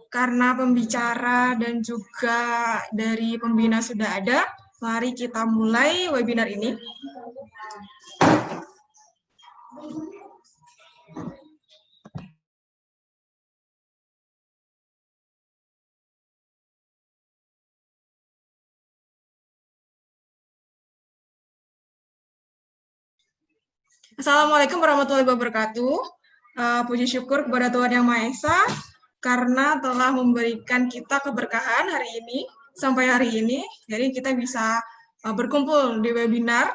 Karena pembicara dan juga dari pembina sudah ada, mari kita mulai webinar ini. Assalamualaikum warahmatullahi wabarakatuh. Puji syukur kepada Tuhan Yang Maha Esa karena telah memberikan kita keberkahan hari ini sampai hari ini. Jadi kita bisa berkumpul di webinar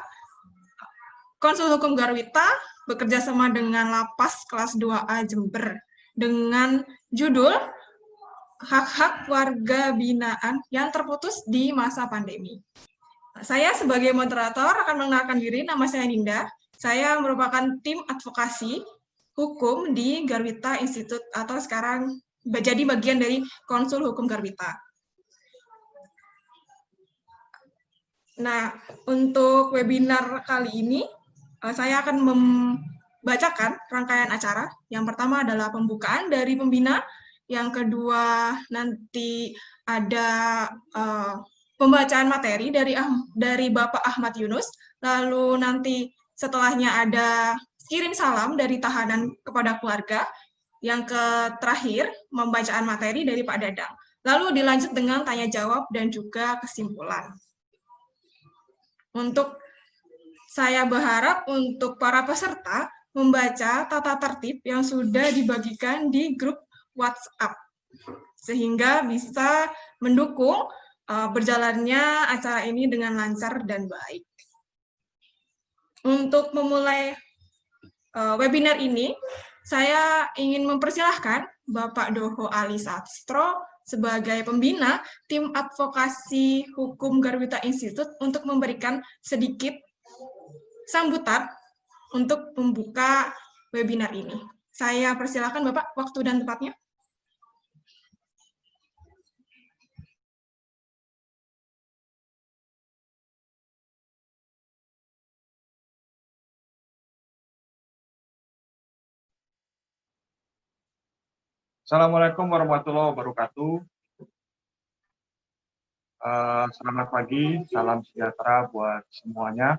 Konsul Hukum Garwita bekerja sama dengan Lapas Kelas 2A Jember dengan judul Hak-hak warga binaan yang terputus di masa pandemi. Saya sebagai moderator akan mengenalkan diri, nama saya Ninda. Saya merupakan tim advokasi hukum di Garwita Institute atau sekarang jadi bagian dari Konsul Hukum Garwita. Nah, untuk webinar kali ini, saya akan membacakan rangkaian acara. Yang pertama adalah pembukaan dari pembina, yang kedua nanti ada pembacaan materi dari Bapak Ahmad Yunus, lalu nanti setelahnya ada kirim salam dari tahanan kepada keluarga, yang terakhir pembacaan materi dari Pak Dadang. Lalu dilanjut dengan tanya jawab dan juga kesimpulan. Untuk saya berharap untuk para peserta membaca tata tertib yang sudah dibagikan di grup WhatsApp, sehingga bisa mendukung berjalannya acara ini dengan lancar dan baik. Untuk memulai webinar ini, saya ingin mempersilahkan Bapak Doho Ali Sastro sebagai pembina tim advokasi hukum Garwita Institute untuk memberikan sedikit sambutan untuk membuka webinar ini. Saya persilahkan Bapak, waktu dan tempatnya. Assalamualaikum warahmatullahi wabarakatuh. Selamat pagi, salam sejahtera buat semuanya.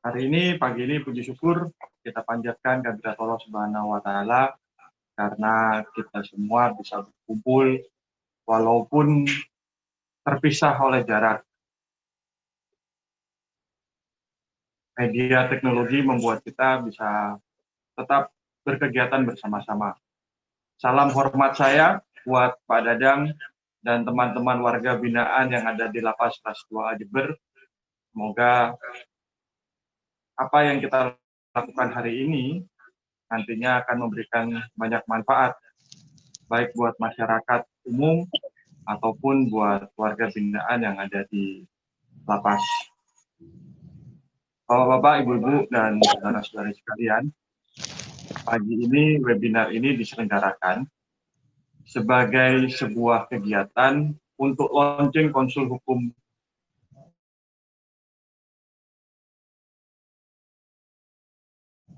Hari ini, pagi ini, puji syukur kita panjatkan kehadirat Allah Subhanahu wa Ta'ala karena kita semua bisa berkumpul walaupun terpisah oleh jarak. Media teknologi membuat kita bisa tetap berkegiatan bersama-sama. Salam hormat saya buat Pak Dadang dan teman-teman warga binaan yang ada di Lapas Kelas 2A Jember. Semoga apa yang kita lakukan hari ini nantinya akan memberikan banyak manfaat, baik buat masyarakat umum ataupun buat warga binaan yang ada di lapas. Bapak-bapak, ibu-ibu, dan saudara-saudari sekalian, pagi ini webinar ini diselenggarakan sebagai sebuah kegiatan untuk launching konsul hukum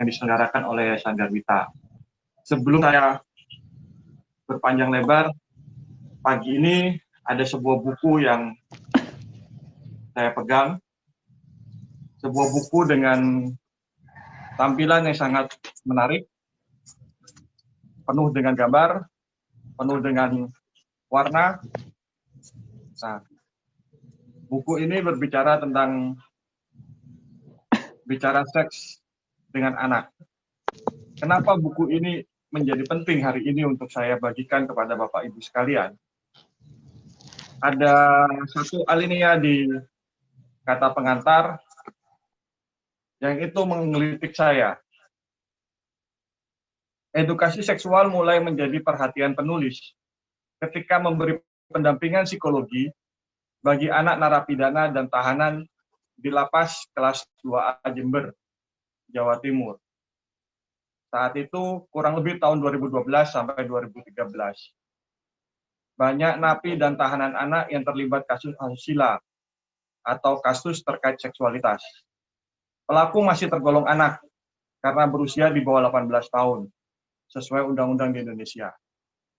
yang diselenggarakan oleh Yayasan Garwita. Sebelum saya berpanjang lebar, pagi ini ada sebuah buku yang saya pegang, sebuah buku dengan tampilan yang sangat menarik, penuh dengan gambar, penuh dengan warna. Nah, buku ini berbicara tentang seks dengan anak. Kenapa buku ini menjadi penting hari ini untuk saya bagikan kepada Bapak Ibu sekalian? Ada satu alinea di kata pengantar yang itu menggelitik saya. Edukasi seksual mulai menjadi perhatian penulis ketika memberi pendampingan psikologi bagi anak narapidana dan tahanan di Lapas Kelas 2A Jember, Jawa Timur. Saat itu kurang lebih tahun 2012 sampai 2013. Banyak napi dan tahanan anak yang terlibat kasus asusila atau kasus terkait seksualitas. Pelaku masih tergolong anak, karena berusia di bawah 18 tahun, sesuai undang-undang di Indonesia.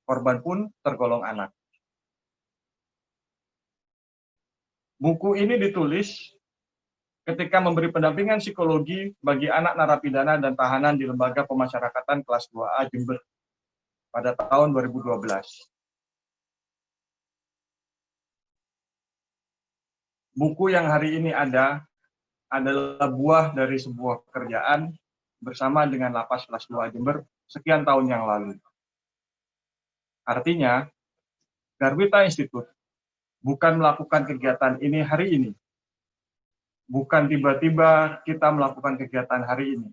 Korban pun tergolong anak. Buku ini ditulis ketika memberi pendampingan psikologi bagi anak narapidana dan tahanan di Lembaga Pemasyarakatan kelas 2A Jember pada tahun 2012. Buku yang hari ini ada adalah buah dari sebuah pekerjaan bersama dengan Lapas kelas 2 Jember sekian tahun yang lalu. Artinya, Garwita Institute bukan melakukan kegiatan ini hari ini. Bukan tiba-tiba kita melakukan kegiatan hari ini.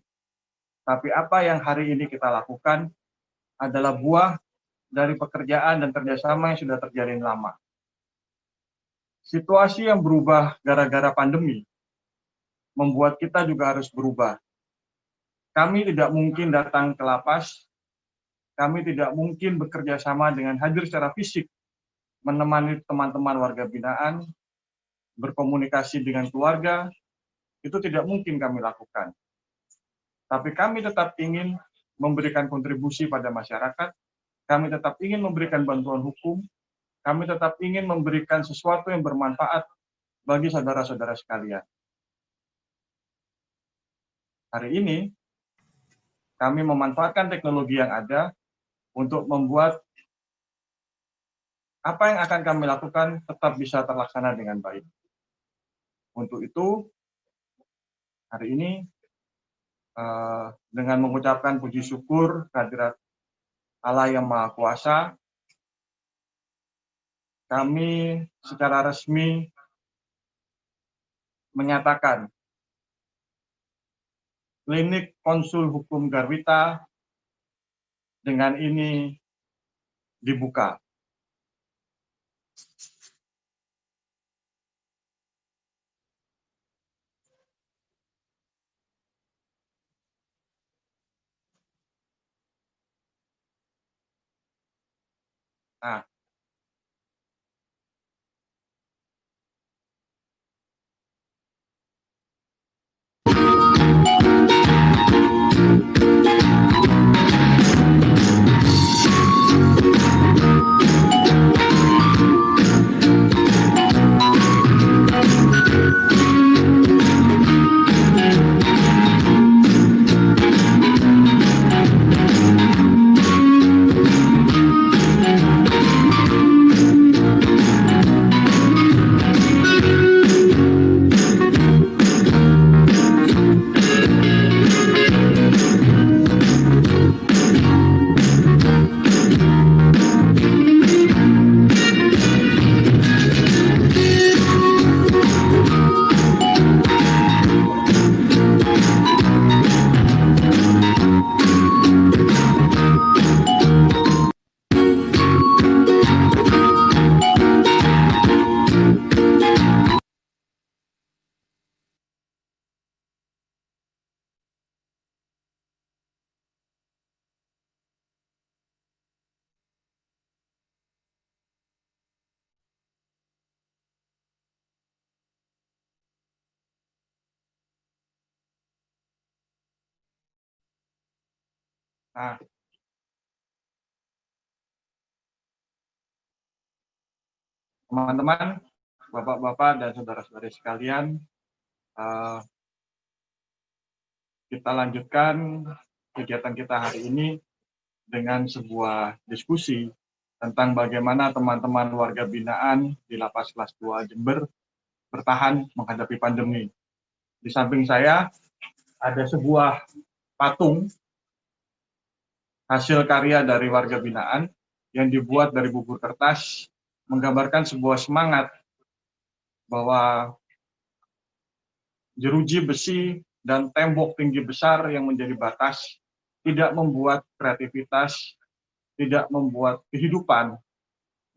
Tapi apa yang hari ini kita lakukan adalah buah dari pekerjaan dan kerjasama yang sudah terjalin lama. Situasi yang berubah gara-gara pandemi membuat kita juga harus berubah. Kami tidak mungkin datang ke lapas, kami tidak mungkin bekerja sama dengan hadir secara fisik, menemani teman-teman warga binaan, berkomunikasi dengan keluarga, itu tidak mungkin kami lakukan. Tapi kami tetap ingin memberikan kontribusi pada masyarakat, kami tetap ingin memberikan bantuan hukum, kami tetap ingin memberikan sesuatu yang bermanfaat bagi saudara-saudara sekalian. Hari ini, kami memanfaatkan teknologi yang ada untuk membuat apa yang akan kami lakukan tetap bisa terlaksana dengan baik. Untuk itu, hari ini, dengan mengucapkan puji syukur kehadirat Allah yang Maha Kuasa, kami secara resmi menyatakan Klinik Konsul Hukum Garwita dengan ini dibuka. Nah, teman-teman, bapak-bapak dan saudara-saudari sekalian, kita lanjutkan kegiatan kita hari ini dengan sebuah diskusi tentang bagaimana teman-teman warga binaan di Lapas kelas 2 Jember bertahan menghadapi pandemi. Di samping saya ada sebuah patung hasil karya dari warga binaan yang dibuat dari bubur kertas, menggambarkan sebuah semangat bahwa jeruji besi dan tembok tinggi besar yang menjadi batas tidak membuat kreativitas, tidak membuat kehidupan,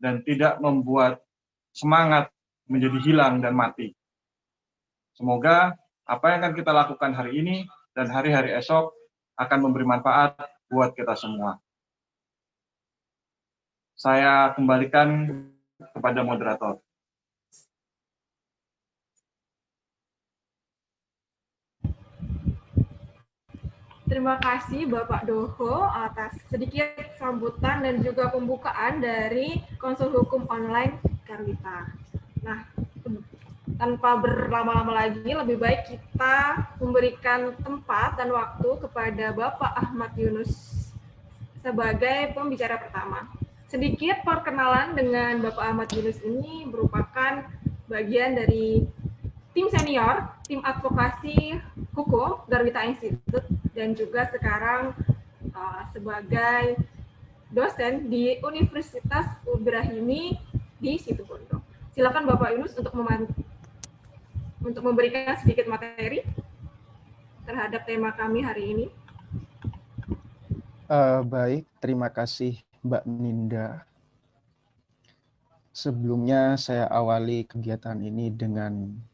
dan tidak membuat semangat menjadi hilang dan mati. Semoga apa yang akan kita lakukan hari ini dan hari-hari esok akan memberi manfaat buat kita semua. Saya kembalikan kepada moderator. Terima kasih Bapak Doho atas sedikit sambutan dan juga pembukaan dari Konsul Hukum Online Garwita. Nah, tanpa berlama-lama lagi, lebih baik kita memberikan tempat dan waktu kepada Bapak Ahmad Yunus sebagai pembicara pertama. Sedikit perkenalan dengan Bapak Ahmad Yunus ini merupakan bagian dari tim senior, tim advokasi hukum Garwita Institute, dan juga sekarang sebagai dosen di Universitas Ibrahimi di Situbondo. Silakan Bapak Yunus untuk memberikan sedikit materi terhadap tema kami hari ini. Baik, terima kasih Mbak Ninda. Sebelumnya saya awali kegiatan ini dengan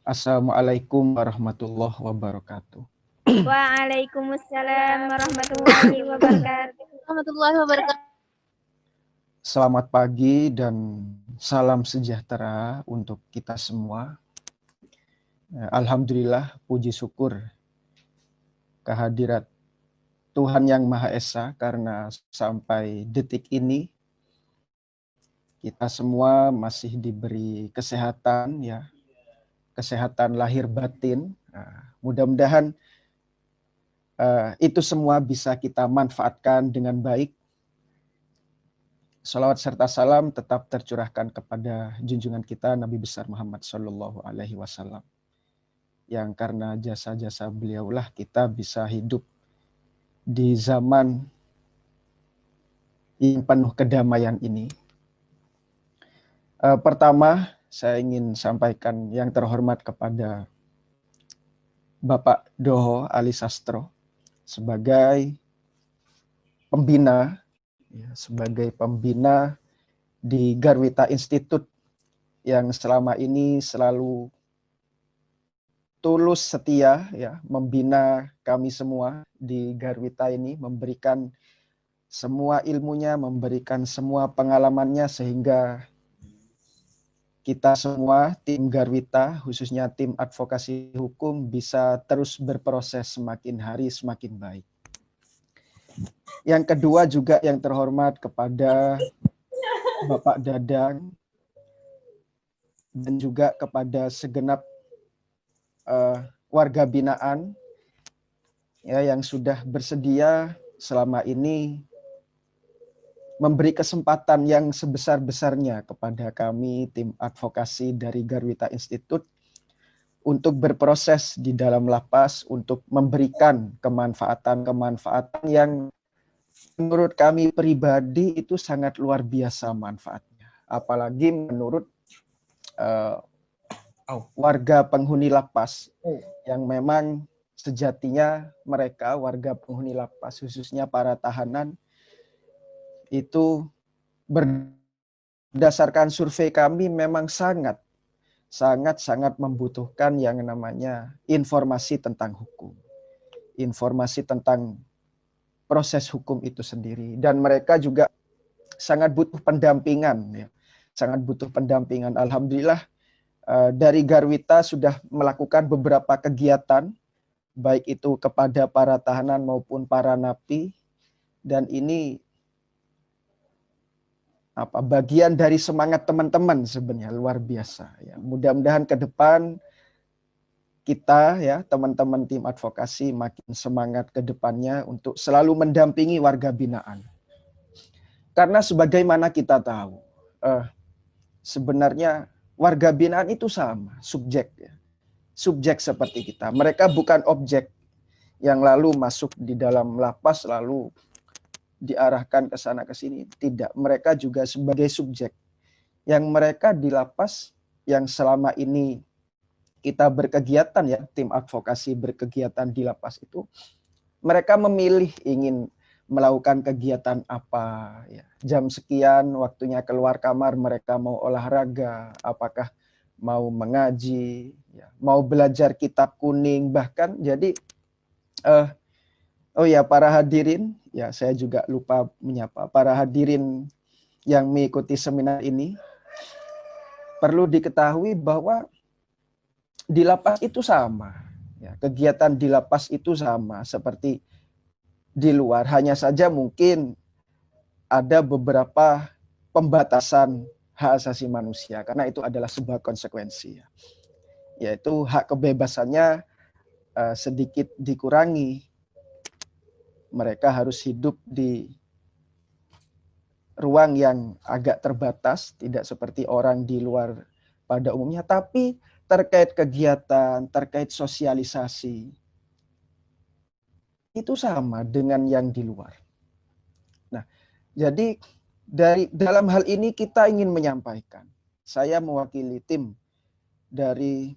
Assalamualaikum warahmatullahi wabarakatuh. Waalaikumsalam warahmatullahi wabarakatuh. Selamat pagi dan salam sejahtera untuk kita semua. Alhamdulillah, puji syukur kehadirat Tuhan Yang Maha Esa karena sampai detik ini kita semua masih diberi kesehatan, ya, kesehatan lahir batin. Mudah-mudahan itu semua bisa kita manfaatkan dengan baik. Salawat serta salam tetap tercurahkan kepada junjungan kita Nabi besar Muhammad Sallallahu Alaihi Wasallam, yang karena jasa-jasa beliaulah kita bisa hidup di zaman yang penuh kedamaian ini. Pertama, saya ingin sampaikan yang terhormat kepada Bapak Doho Ali Sastro sebagai pembina, sebagai pembina di Garwita Institute yang selama ini selalu tulus setia, ya, membina kami semua di Garwita ini, memberikan semua ilmunya, memberikan semua pengalamannya sehingga kita semua tim Garwita, khususnya tim advokasi hukum, bisa terus berproses semakin hari semakin baik. Yang kedua juga yang terhormat kepada Bapak Dadang dan juga kepada segenap warga binaan, ya, yang sudah bersedia selama ini memberi kesempatan yang sebesar-besarnya kepada kami tim advokasi dari Garwita Institute untuk berproses di dalam lapas, untuk memberikan kemanfaatan-kemanfaatan yang menurut kami pribadi itu sangat luar biasa manfaatnya. Apalagi menurut warga penghuni lapas yang memang sejatinya mereka warga penghuni lapas, khususnya para tahanan, itu berdasarkan survei kami memang sangat membutuhkan yang namanya informasi tentang hukum, informasi tentang proses hukum itu sendiri, dan mereka juga sangat butuh pendampingan, ya, sangat butuh pendampingan. Alhamdulillah dari Garwita sudah melakukan beberapa kegiatan, baik itu kepada para tahanan maupun para napi, dan ini bagian dari semangat teman-teman sebenarnya luar biasa. Ya. Mudah-mudahan ke depan kita, ya, teman-teman tim advokasi makin semangat ke depannya untuk selalu mendampingi warga binaan. Karena sebagaimana kita tahu, sebenarnya warga binaan itu sama, subjek, ya. Subjek seperti kita. Mereka bukan objek yang lalu masuk di dalam lapas lalu diarahkan ke sana ke sini. Tidak, mereka juga sebagai subjek. Yang mereka di lapas yang selama ini kita berkegiatan, ya, tim advokasi berkegiatan di lapas itu, mereka memilih ingin melakukan kegiatan apa, ya. Jam sekian waktunya keluar kamar, mereka mau olahraga, apakah mau mengaji, ya, mau belajar kitab kuning, bahkan jadi oh ya, para hadirin, ya, saya juga lupa menyapa para hadirin yang mengikuti seminar ini. Perlu diketahui bahwa di lapas itu sama, Ya, kegiatan di lapas itu sama seperti di luar, hanya saja mungkin ada beberapa pembatasan hak asasi manusia karena itu adalah sebuah konsekuensi, ya. Yaitu hak kebebasannya sedikit dikurangi. Mereka harus hidup di ruang yang agak terbatas, tidak seperti orang di luar pada umumnya, tapi terkait kegiatan, terkait sosialisasi, itu sama dengan yang di luar. Nah, jadi dalam hal ini kita ingin menyampaikan, saya mewakili tim dari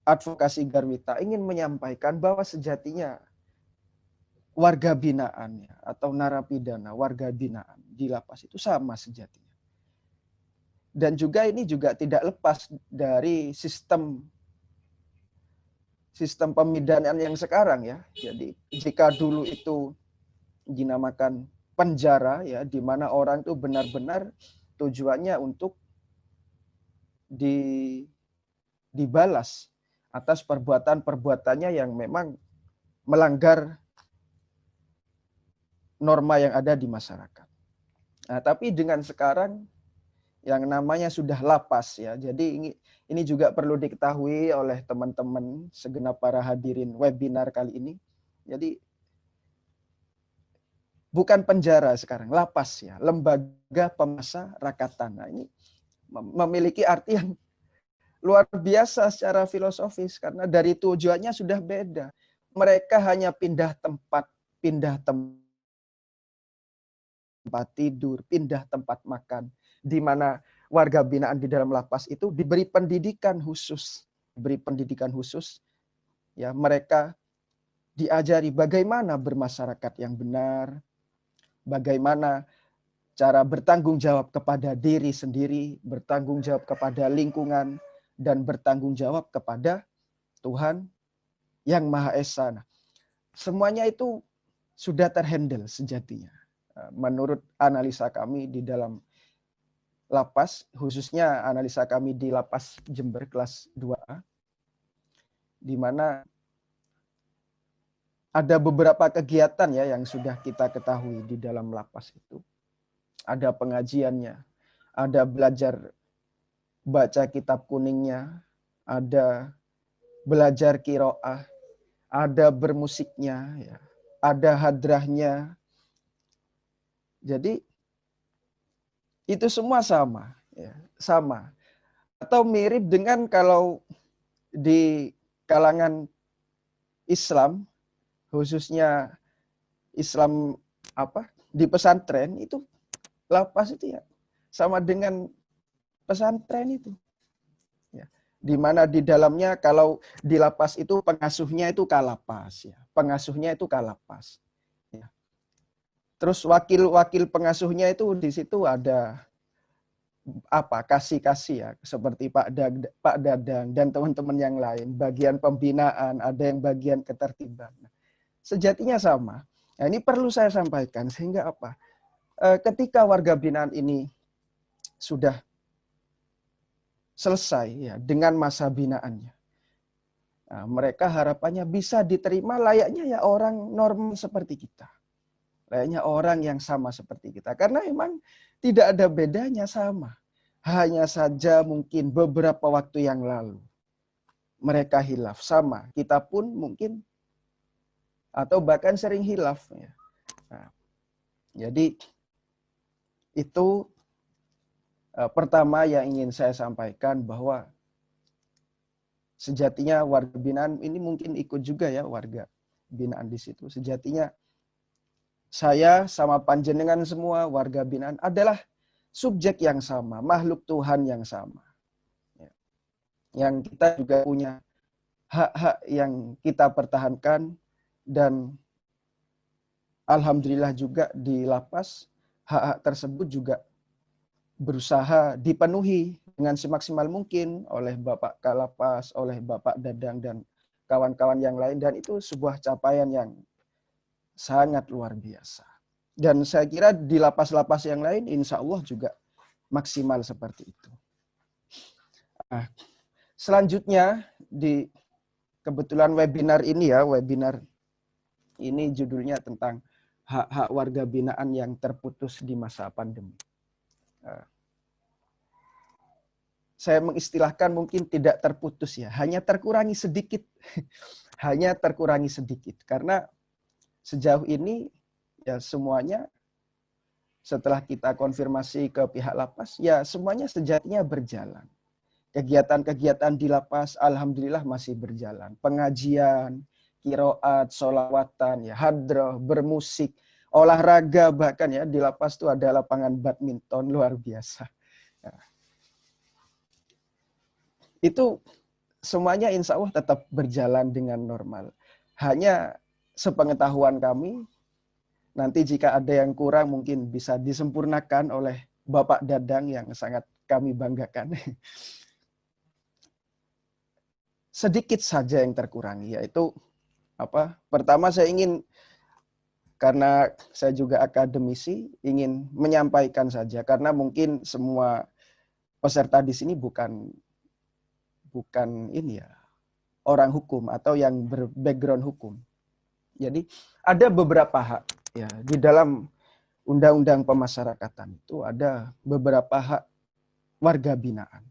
Advokasi Garwita ingin menyampaikan bahwa sejatinya warga binaan atau narapidana warga binaan di lapas itu sama sejatinya. Dan juga ini juga tidak lepas dari sistem pemidanaan yang sekarang, ya. Jadi jika dulu itu dinamakan penjara, ya, di mana orang itu benar-benar tujuannya untuk dibalas atas perbuatannya yang memang melanggar norma yang ada di masyarakat. Nah, tapi dengan sekarang yang namanya sudah lapas, ya. Jadi ini juga perlu diketahui oleh teman-teman segenap para hadirin webinar kali ini. Jadi bukan penjara sekarang, lapas, ya, lembaga pemasyarakatan. Nah, ini memiliki arti yang luar biasa secara filosofis karena dari tujuannya sudah beda. Mereka hanya pindah tempat tidur, pindah tempat makan, di mana warga binaan di dalam lapas itu diberi pendidikan khusus, ya, mereka diajari bagaimana bermasyarakat yang benar, bagaimana cara bertanggung jawab kepada diri sendiri, bertanggung jawab kepada lingkungan, dan bertanggung jawab kepada Tuhan yang Maha Esa. Nah, semuanya itu sudah terhandle sejatinya. Menurut analisa kami di dalam lapas, khususnya analisa kami di lapas Jember kelas 2A, di mana ada beberapa kegiatan, ya, yang sudah kita ketahui di dalam lapas itu. Ada pengajiannya, ada belajar baca kitab kuningnya, ada belajar qiraah, ada bermusiknya, ya, ada hadrahnya. Jadi itu semua sama, ya, sama. Atau mirip dengan kalau di kalangan Islam, khususnya Islam di pesantren itu lapas itu, ya, sama dengan pesantren itu, ya, di mana di dalamnya kalau di lapas itu pengasuhnya itu kalapas, ya, pengasuhnya itu kalapas, ya. Terus wakil pengasuhnya itu di situ ada kasih, ya, seperti Pak Dadang dan teman-teman yang lain, bagian pembinaan, ada yang bagian ketertiban. Sejatinya sama. Nah, ini perlu saya sampaikan sehingga ketika warga binaan ini sudah selesai, ya, dengan masa binaannya, nah, mereka harapannya bisa diterima layaknya, ya, orang normal seperti kita. Layaknya orang yang sama seperti kita. Karena memang tidak ada bedanya, sama. Hanya saja mungkin beberapa waktu yang lalu mereka hilaf, sama. Kita pun mungkin atau bahkan sering hilaf, ya. Nah, jadi itu pertama yang ingin saya sampaikan, bahwa sejatinya warga binaan ini mungkin ikut juga, ya, warga binaan di situ. Sejatinya saya sama panjenengan semua warga binaan adalah subjek yang sama, makhluk Tuhan yang sama. Ya. Yang kita juga punya hak-hak yang kita pertahankan, dan alhamdulillah juga di lapas hak-hak tersebut juga berusaha dipenuhi dengan semaksimal mungkin oleh Bapak Kalapas, oleh Bapak Dadang dan kawan-kawan yang lain, dan itu sebuah capaian yang sangat luar biasa. Dan saya kira di lapas-lapas yang lain insya Allah juga maksimal seperti itu. Nah, selanjutnya di kebetulan webinar ini judulnya tentang hak-hak warga binaan yang terputus di masa pandemi. Saya mengistilahkan mungkin tidak terputus ya, hanya terkurangi sedikit. Hanya terkurangi sedikit. Karena sejauh ini ya semuanya setelah kita konfirmasi ke pihak lapas, ya semuanya sejatinya berjalan. Kegiatan-kegiatan di lapas alhamdulillah masih berjalan. Pengajian, qiraat, sholawatan, ya hadroh, bermusik, olahraga, bahkan ya di lapas itu ada lapangan badminton luar biasa. Nah, itu semuanya insya Allah tetap berjalan dengan normal. Hanya sepengetahuan kami, nanti jika ada yang kurang mungkin bisa disempurnakan oleh Bapak Dadang yang sangat kami banggakan. Sedikit saja yang terkurangi, yaitu pertama saya ingin, karena saya juga akademisi, ingin menyampaikan saja, karena mungkin semua peserta di sini bukan ini ya, orang hukum atau yang berbackground hukum. Jadi ada beberapa hak ya di dalam Undang-Undang Pemasyarakatan itu ada beberapa hak warga binaan.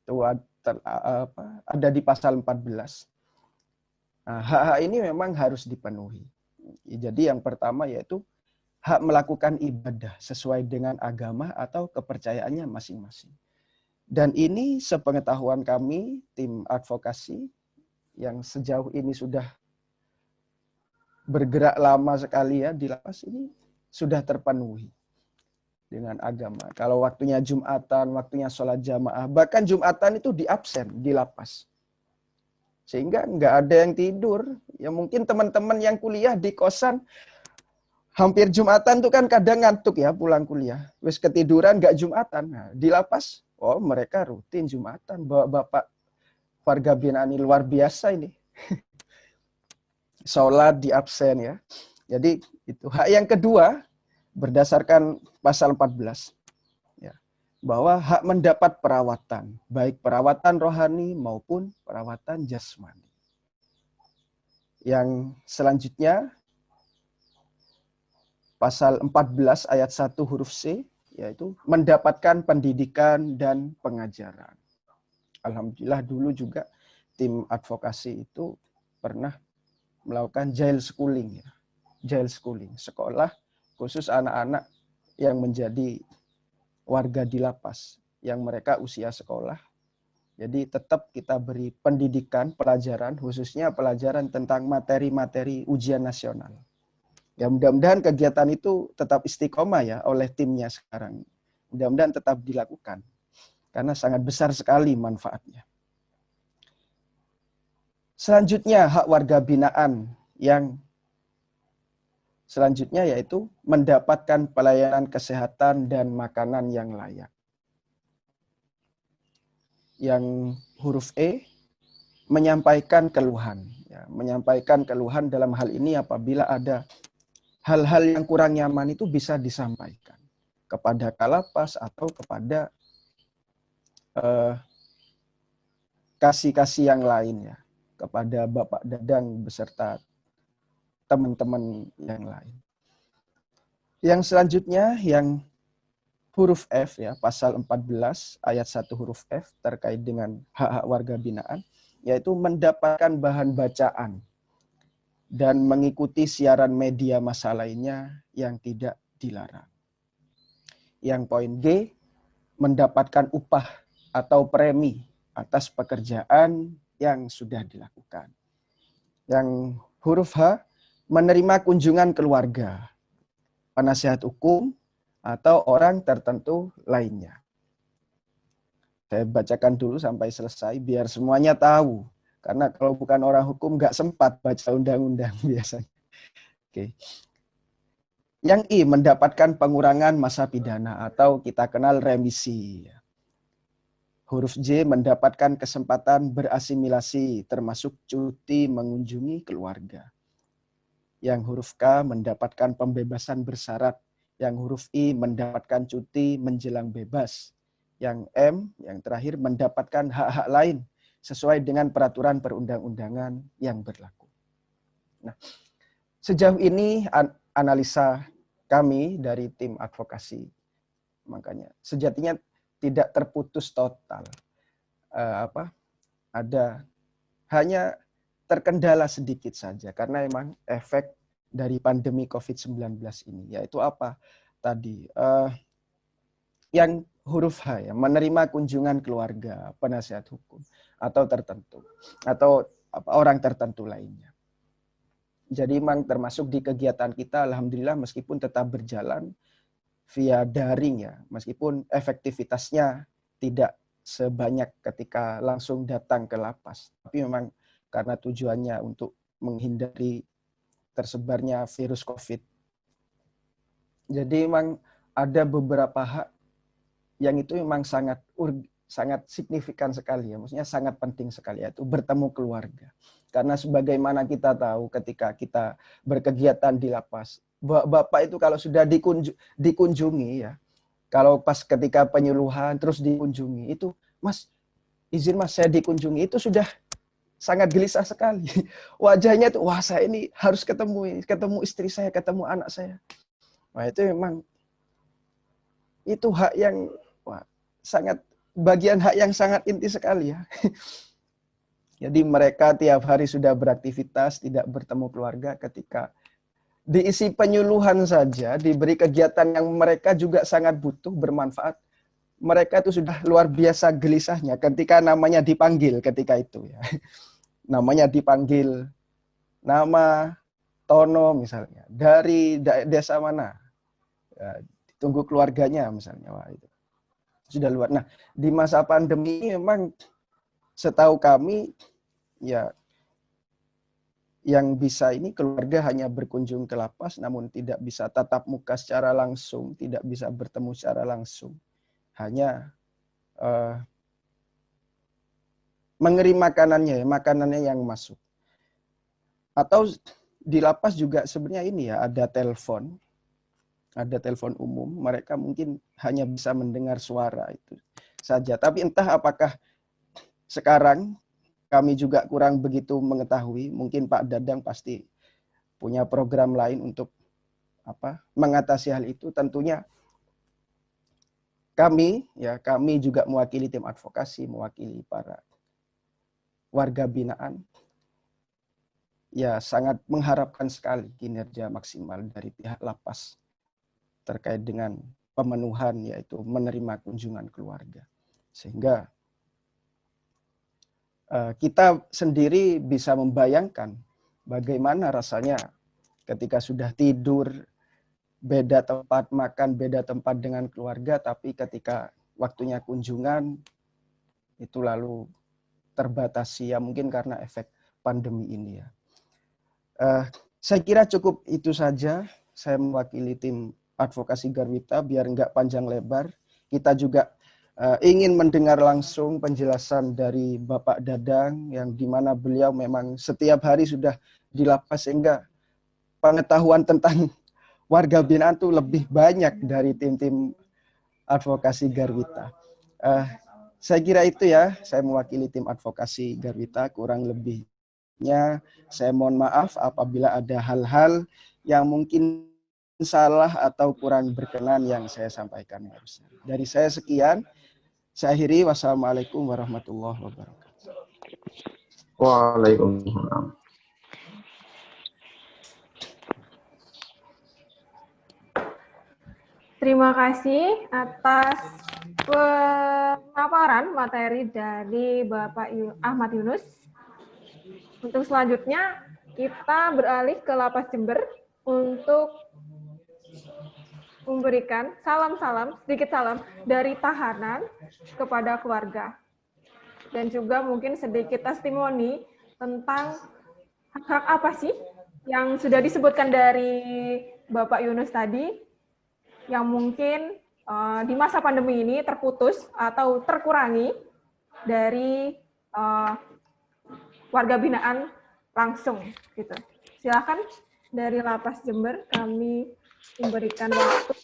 Itu ada di pasal 14. Nah, hak-hak ini memang harus dipenuhi. Jadi yang pertama yaitu hak melakukan ibadah sesuai dengan agama atau kepercayaannya masing-masing. Dan ini sepengetahuan kami, tim advokasi yang sejauh ini sudah bergerak lama sekali ya di lapas ini sudah terpenuhi dengan agama. Kalau waktunya Jumatan, waktunya sholat jamaah, bahkan Jumatan itu di absen di lapas. Sehingga nggak ada yang tidur. Ya mungkin teman-teman yang kuliah di kosan, hampir Jumatan tuh kan kadang ngantuk ya pulang kuliah. Wis ketiduran nggak Jumatan. Nah, di lapas, oh mereka rutin Jumatan. Bapak warga binaan ini luar biasa ini. Sholat di absen ya. Jadi itu hak yang kedua berdasarkan pasal 14 ya, bahwa hak mendapat perawatan, baik perawatan rohani maupun perawatan jasmani. Yang selanjutnya pasal 14 ayat 1 huruf C, yaitu mendapatkan pendidikan dan pengajaran. Alhamdulillah dulu juga tim advokasi itu pernah melakukan jail schooling ya. Jail schooling, sekolah khusus anak-anak yang menjadi warga di lapas yang mereka usia sekolah. Jadi tetap kita beri pendidikan, pelajaran, khususnya pelajaran tentang materi-materi ujian nasional. Ya mudah-mudahan kegiatan itu tetap istiqomah ya oleh timnya sekarang. Mudah-mudahan tetap dilakukan. Karena sangat besar sekali manfaatnya. Selanjutnya hak warga binaan yang selanjutnya yaitu mendapatkan pelayanan kesehatan dan makanan yang layak. Yang huruf E, menyampaikan keluhan. Ya, menyampaikan keluhan dalam hal ini apabila ada hal-hal yang kurang nyaman itu bisa disampaikan kepada Kalapas atau kepada kasih-kasih yang lain ya, kepada Bapak Dadang beserta teman-teman yang lain. Yang selanjutnya yang huruf F ya, pasal 14 ayat 1 huruf F terkait dengan hak-hak warga binaan, yaitu mendapatkan bahan bacaan dan mengikuti siaran media massa lainnya yang tidak dilarang. Yang poin G, mendapatkan upah atau premi atas pekerjaan yang sudah dilakukan. Yang huruf H, menerima kunjungan keluarga, penasihat hukum, atau orang tertentu lainnya. Saya bacakan dulu sampai selesai biar semuanya tahu. Karena kalau bukan orang hukum nggak sempat baca undang-undang biasanya. Oke. Yang I, mendapatkan pengurangan masa pidana atau kita kenal remisi. Huruf J, mendapatkan kesempatan berasimilasi termasuk cuti mengunjungi keluarga. Yang huruf K, mendapatkan pembebasan bersyarat. Yang huruf I, mendapatkan cuti menjelang bebas. Yang M, yang terakhir, mendapatkan hak-hak lain sesuai dengan peraturan perundang-undangan yang berlaku. Nah, sejauh ini analisa kami dari tim advokasi, makanya sejatinya tidak terputus total. Ada hanya terkendala sedikit saja karena memang efek dari pandemi COVID-19 ini, yaitu apa tadi, yang huruf H ya, menerima kunjungan keluarga, penasihat hukum atau tertentu atau orang tertentu lainnya. Jadi memang termasuk di kegiatan kita, alhamdulillah meskipun tetap berjalan via daring ya, meskipun efektivitasnya tidak sebanyak ketika langsung datang ke lapas, tapi memang karena tujuannya untuk menghindari tersebarnya virus COVID. Jadi memang ada beberapa hak yang itu memang sangat signifikan sekali ya, maksudnya sangat penting sekali, yaitu bertemu keluarga. Karena sebagaimana kita tahu ketika kita berkegiatan di lapas, bapak itu kalau sudah dikunjungi ya, kalau pas ketika penyuluhan terus dikunjungi itu, Mas, izin Mas saya dikunjungi, itu sudah sangat gelisah sekali. Wajahnya tuh, wah saya ini harus ketemu istri saya, ketemu anak saya. Wah itu memang itu hak yang bagian hak yang sangat inti sekali ya. Jadi mereka tiap hari sudah beraktivitas, tidak bertemu keluarga, ketika diisi penyuluhan saja, diberi kegiatan yang mereka juga sangat butuh, bermanfaat, mereka itu sudah luar biasa gelisahnya ketika namanya dipanggil ketika itu ya. Namanya dipanggil, nama Tono misalnya, dari desa mana, ya, ditunggu keluarganya misalnya, wah itu sudah luar. Nah, di masa pandemi ini memang setahu kami ya yang bisa ini keluarga hanya berkunjung ke lapas, namun tidak bisa tatap muka secara langsung, tidak bisa bertemu secara langsung, hanya mengirim makanannya yang masuk. Atau di lapas juga sebenarnya ini ya, ada telepon umum, mereka mungkin hanya bisa mendengar suara itu saja. Tapi entah apakah sekarang kami juga kurang begitu mengetahui, mungkin Pak Dadang pasti punya program lain untuk mengatasi hal itu. Tentunya kami juga mewakili tim advokasi, mewakili para warga binaan, ya sangat mengharapkan sekali kinerja maksimal dari pihak lapas terkait dengan pemenuhan, yaitu menerima kunjungan keluarga. Sehingga kita sendiri bisa membayangkan bagaimana rasanya ketika sudah tidur, beda tempat makan, beda tempat dengan keluarga, tapi ketika waktunya kunjungan, itu lalu terbatasi ya, mungkin karena efek pandemi ini ya. Saya kira cukup itu saja. Saya mewakili tim advokasi Garwita, biar enggak panjang lebar. Kita juga ingin mendengar langsung penjelasan dari Bapak Dadang, yang dimana beliau memang setiap hari sudah di lapas, sehingga pengetahuan tentang warga binaan itu lebih banyak dari tim-tim advokasi Garwita. Saya kira itu ya, saya mewakili tim advokasi Garwita, kurang lebihnya saya mohon maaf apabila ada hal-hal yang mungkin salah atau kurang berkenan yang saya sampaikan barusan. Dari saya sekian. Saya akhiri, wassalamualaikum warahmatullahi wabarakatuh. Waalaikumsalam. Terima kasih atas pemaparan materi dari Bapak Ahmad Yunus. Untuk selanjutnya, kita beralih ke Lapas Jember untuk memberikan sedikit salam dari tahanan kepada keluarga. Dan juga mungkin sedikit testimoni tentang hak apa sih yang sudah disebutkan dari Bapak Yunus tadi, yang mungkin di masa pandemi ini terputus atau terkurangi dari warga binaan langsung gitu. Silakan dari Lapas Jember, kami memberikan waktu.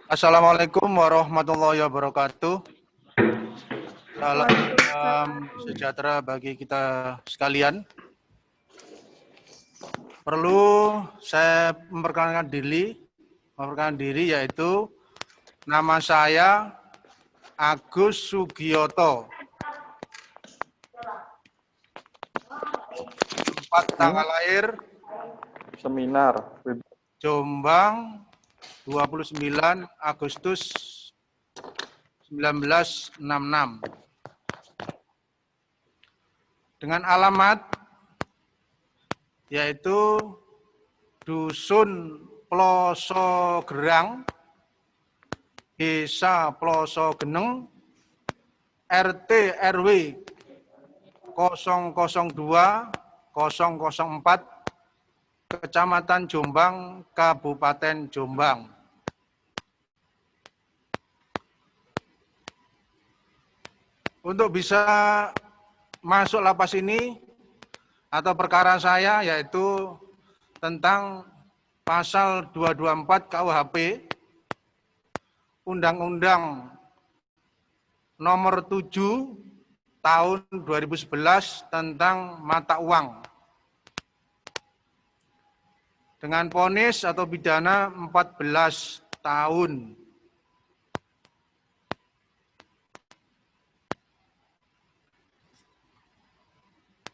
Assalamualaikum warahmatullahi wabarakatuh. Salam sejahtera bagi kita sekalian. Perlu saya memperkenalkan diri yaitu nama saya Agus Sugiyoto. Tempat tanggal lahir Seminar. Jombang 29 Agustus 1966. Dengan alamat yaitu Dusun Ploso Gerang, Desa Ploso Geneng, RT RW 002 004, Kecamatan Jombang, Kabupaten Jombang. Untuk bisa masuk lapas ini atau perkara saya yaitu tentang pasal 224 KUHP, Undang-Undang nomor 7 tahun 2011 tentang mata uang. Dengan vonis atau pidana 14 tahun.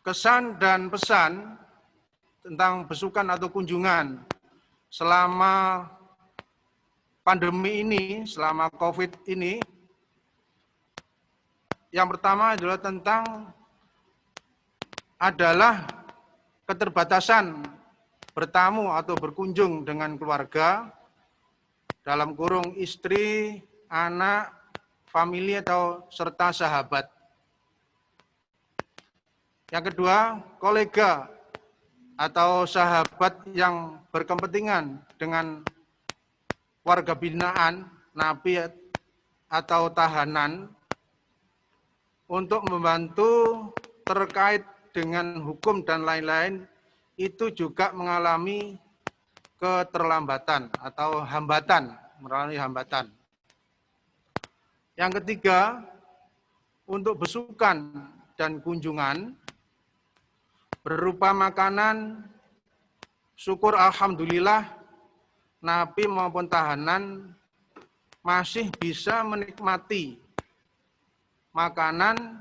Kesan dan pesan tentang besukan atau kunjungan selama pandemi ini, selama COVID ini, yang pertama adalah keterbatasan bertamu atau berkunjung dengan keluarga, dalam kurung istri, anak, famili atau serta sahabat. Yang kedua, kolega atau sahabat yang berkepentingan dengan warga binaan, napi atau tahanan untuk membantu terkait dengan hukum dan lain-lain, itu juga mengalami keterlambatan atau mengalami hambatan. Yang ketiga, untuk besukan dan kunjungan berupa makanan, syukur alhamdulillah, napi maupun tahanan masih bisa menikmati makanan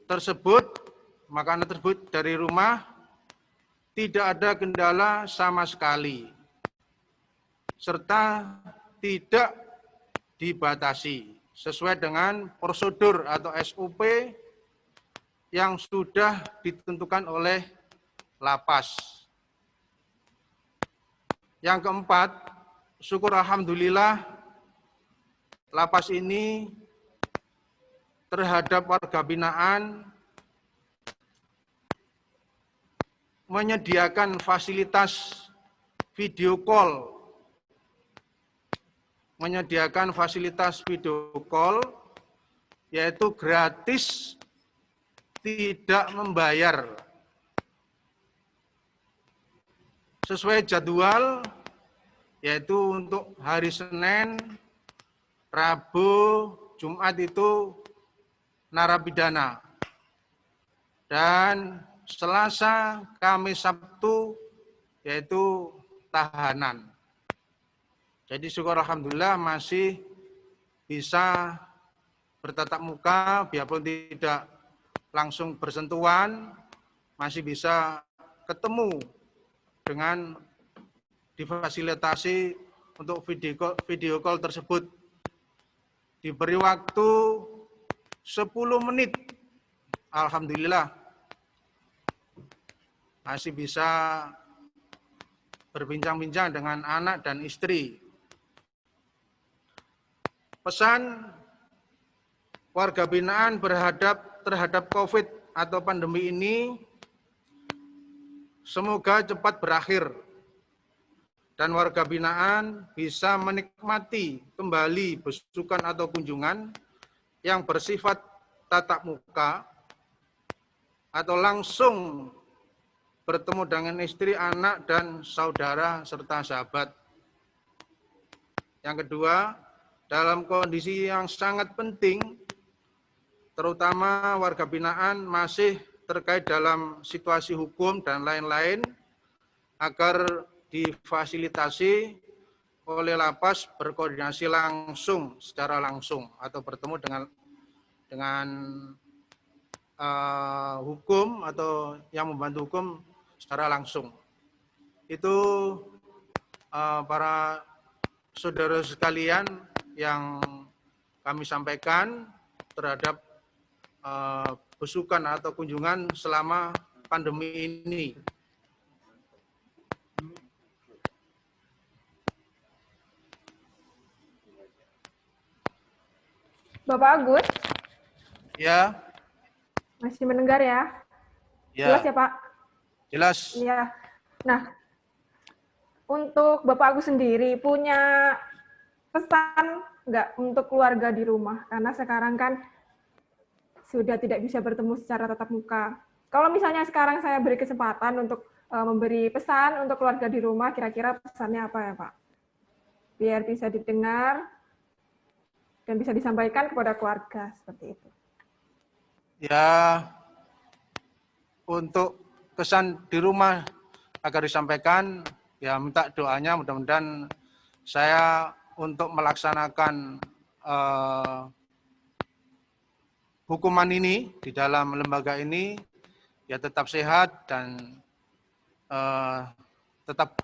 tersebut dari rumah, tidak ada kendala sama sekali, serta tidak dibatasi sesuai dengan prosedur atau SOP yang sudah ditentukan oleh lapas. Yang keempat, syukur alhamdulillah lapas ini terhadap warga binaan menyediakan fasilitas video call, yaitu gratis, tidak membayar, sesuai jadwal, yaitu untuk hari Senin, Rabu, Jumat itu narapidana, dan Selasa, Kamis, Sabtu yaitu tahanan. Jadi syukur alhamdulillah masih bisa bertatap muka, biarpun tidak langsung bersentuhan, masih bisa ketemu dengan difasilitasi untuk video call tersebut. Diberi waktu 10 menit, alhamdulillah masih bisa berbincang-bincang dengan anak dan istri. Pesan warga binaan terhadap COVID atau pandemi ini, semoga cepat berakhir dan warga binaan bisa menikmati kembali besukan atau kunjungan yang bersifat tatap muka atau langsung bertemu dengan istri, anak, dan saudara, serta sahabat. Yang kedua, dalam kondisi yang sangat penting, terutama warga binaan masih terkait dalam situasi hukum dan lain-lain, agar difasilitasi oleh lapas berkoordinasi langsung, secara langsung, atau bertemu dengan hukum atau yang membantu hukum secara langsung. Itu para saudara sekalian yang kami sampaikan terhadap besukan atau kunjungan selama pandemi ini. Bapak Agus, Ya, masih mendengar ya? ya. Jelas ya Pak? Jelas. Iya. Nah, untuk Bapak Agus sendiri punya pesan nggak untuk keluarga di rumah? Karena sekarang kan sudah tidak bisa bertemu secara tatap muka. Kalau misalnya sekarang saya beri kesempatan untuk memberi pesan untuk keluarga di rumah, kira-kira pesannya apa ya Pak? Biar bisa didengar dan bisa disampaikan kepada keluarga, seperti itu. Ya, untuk kesan di rumah agar disampaikan, ya minta doanya mudah-mudahan saya untuk melaksanakan hukuman ini di dalam lembaga ini ya tetap sehat dan tetap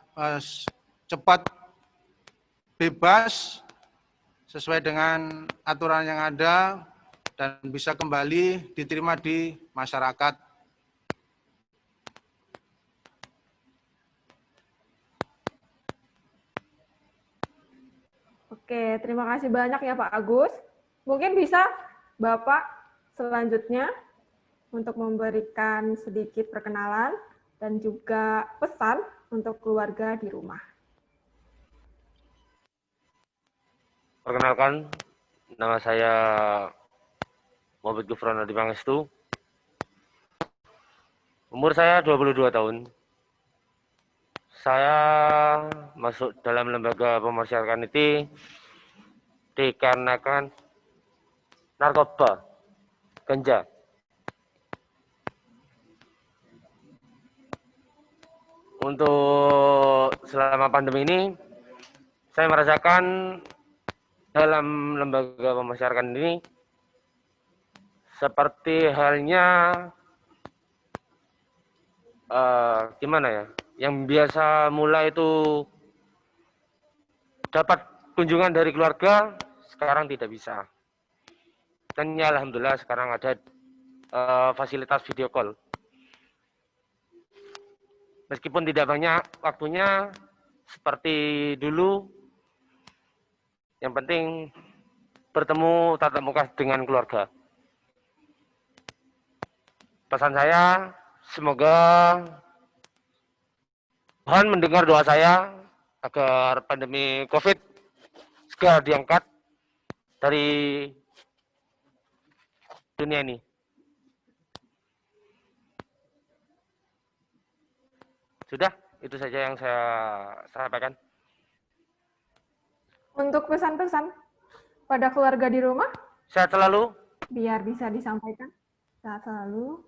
cepat bebas sesuai dengan aturan yang ada dan bisa kembali diterima di masyarakat. Oke, terima kasih banyak ya Pak Agus. Mungkin bisa Bapak selanjutnya untuk memberikan sedikit perkenalan dan juga pesan untuk keluarga di rumah. Perkenalkan, nama saya Muhammad Gufron Adi Pangestu. Umur saya 22 tahun. Saya masuk dalam lembaga pemasyarakatan ini dikarenakan narkoba, ganja. Untuk selama pandemi ini, saya merasakan dalam lembaga pemasyarakatan ini seperti halnya gimana ya, yang biasa mulai itu dapat kunjungan dari keluarga, sekarang tidak bisa. Dan ya alhamdulillah sekarang ada fasilitas video call. Meskipun tidak banyak waktunya seperti dulu, yang penting bertemu tatap muka dengan keluarga. Pesan saya, semoga Tuhan mendengar doa saya agar pandemi COVID segera diangkat dari dunia ini. Sudah, itu saja yang saya sampaikan. Untuk pesan-pesan pada keluarga di rumah, Sehat selalu, biar bisa disampaikan. Sehat selalu.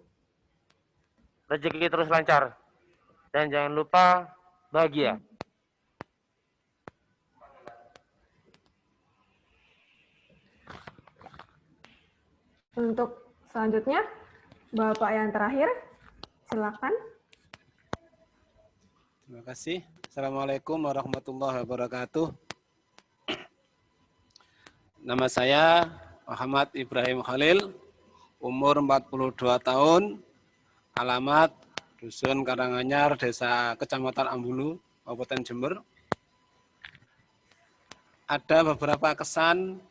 rezeki terus lancar, dan jangan lupa bahagia. Untuk selanjutnya, Bapak yang terakhir, silakan. Terima kasih. Assalamualaikum warahmatullahi wabarakatuh. Nama saya Muhammad Ibrahim Khalil, umur 42 tahun, alamat Dusun Karanganyar, Desa Kecamatan Ambulu, Kabupaten Jember. Ada beberapa kesan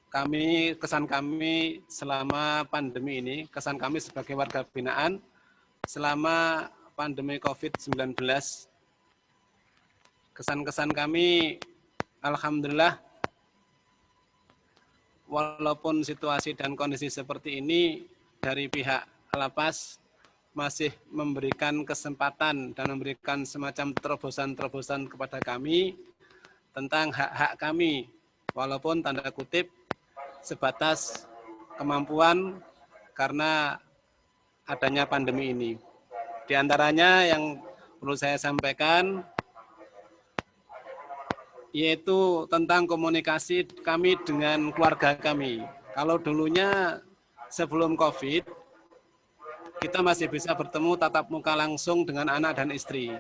kami selama pandemi ini, kesan kami sebagai warga binaan selama pandemi COVID-19. Kesan-kesan kami, alhamdulillah, walaupun situasi dan kondisi seperti ini, dari pihak lapas masih memberikan kesempatan dan memberikan semacam terobosan-terobosan kepada kami tentang hak-hak kami, walaupun tanda kutip sebatas kemampuan karena adanya pandemi ini. Di antaranya yang perlu saya sampaikan yaitu tentang komunikasi kami dengan keluarga kami. Kalau dulunya sebelum COVID, kita masih bisa bertemu tatap muka langsung dengan anak dan istri.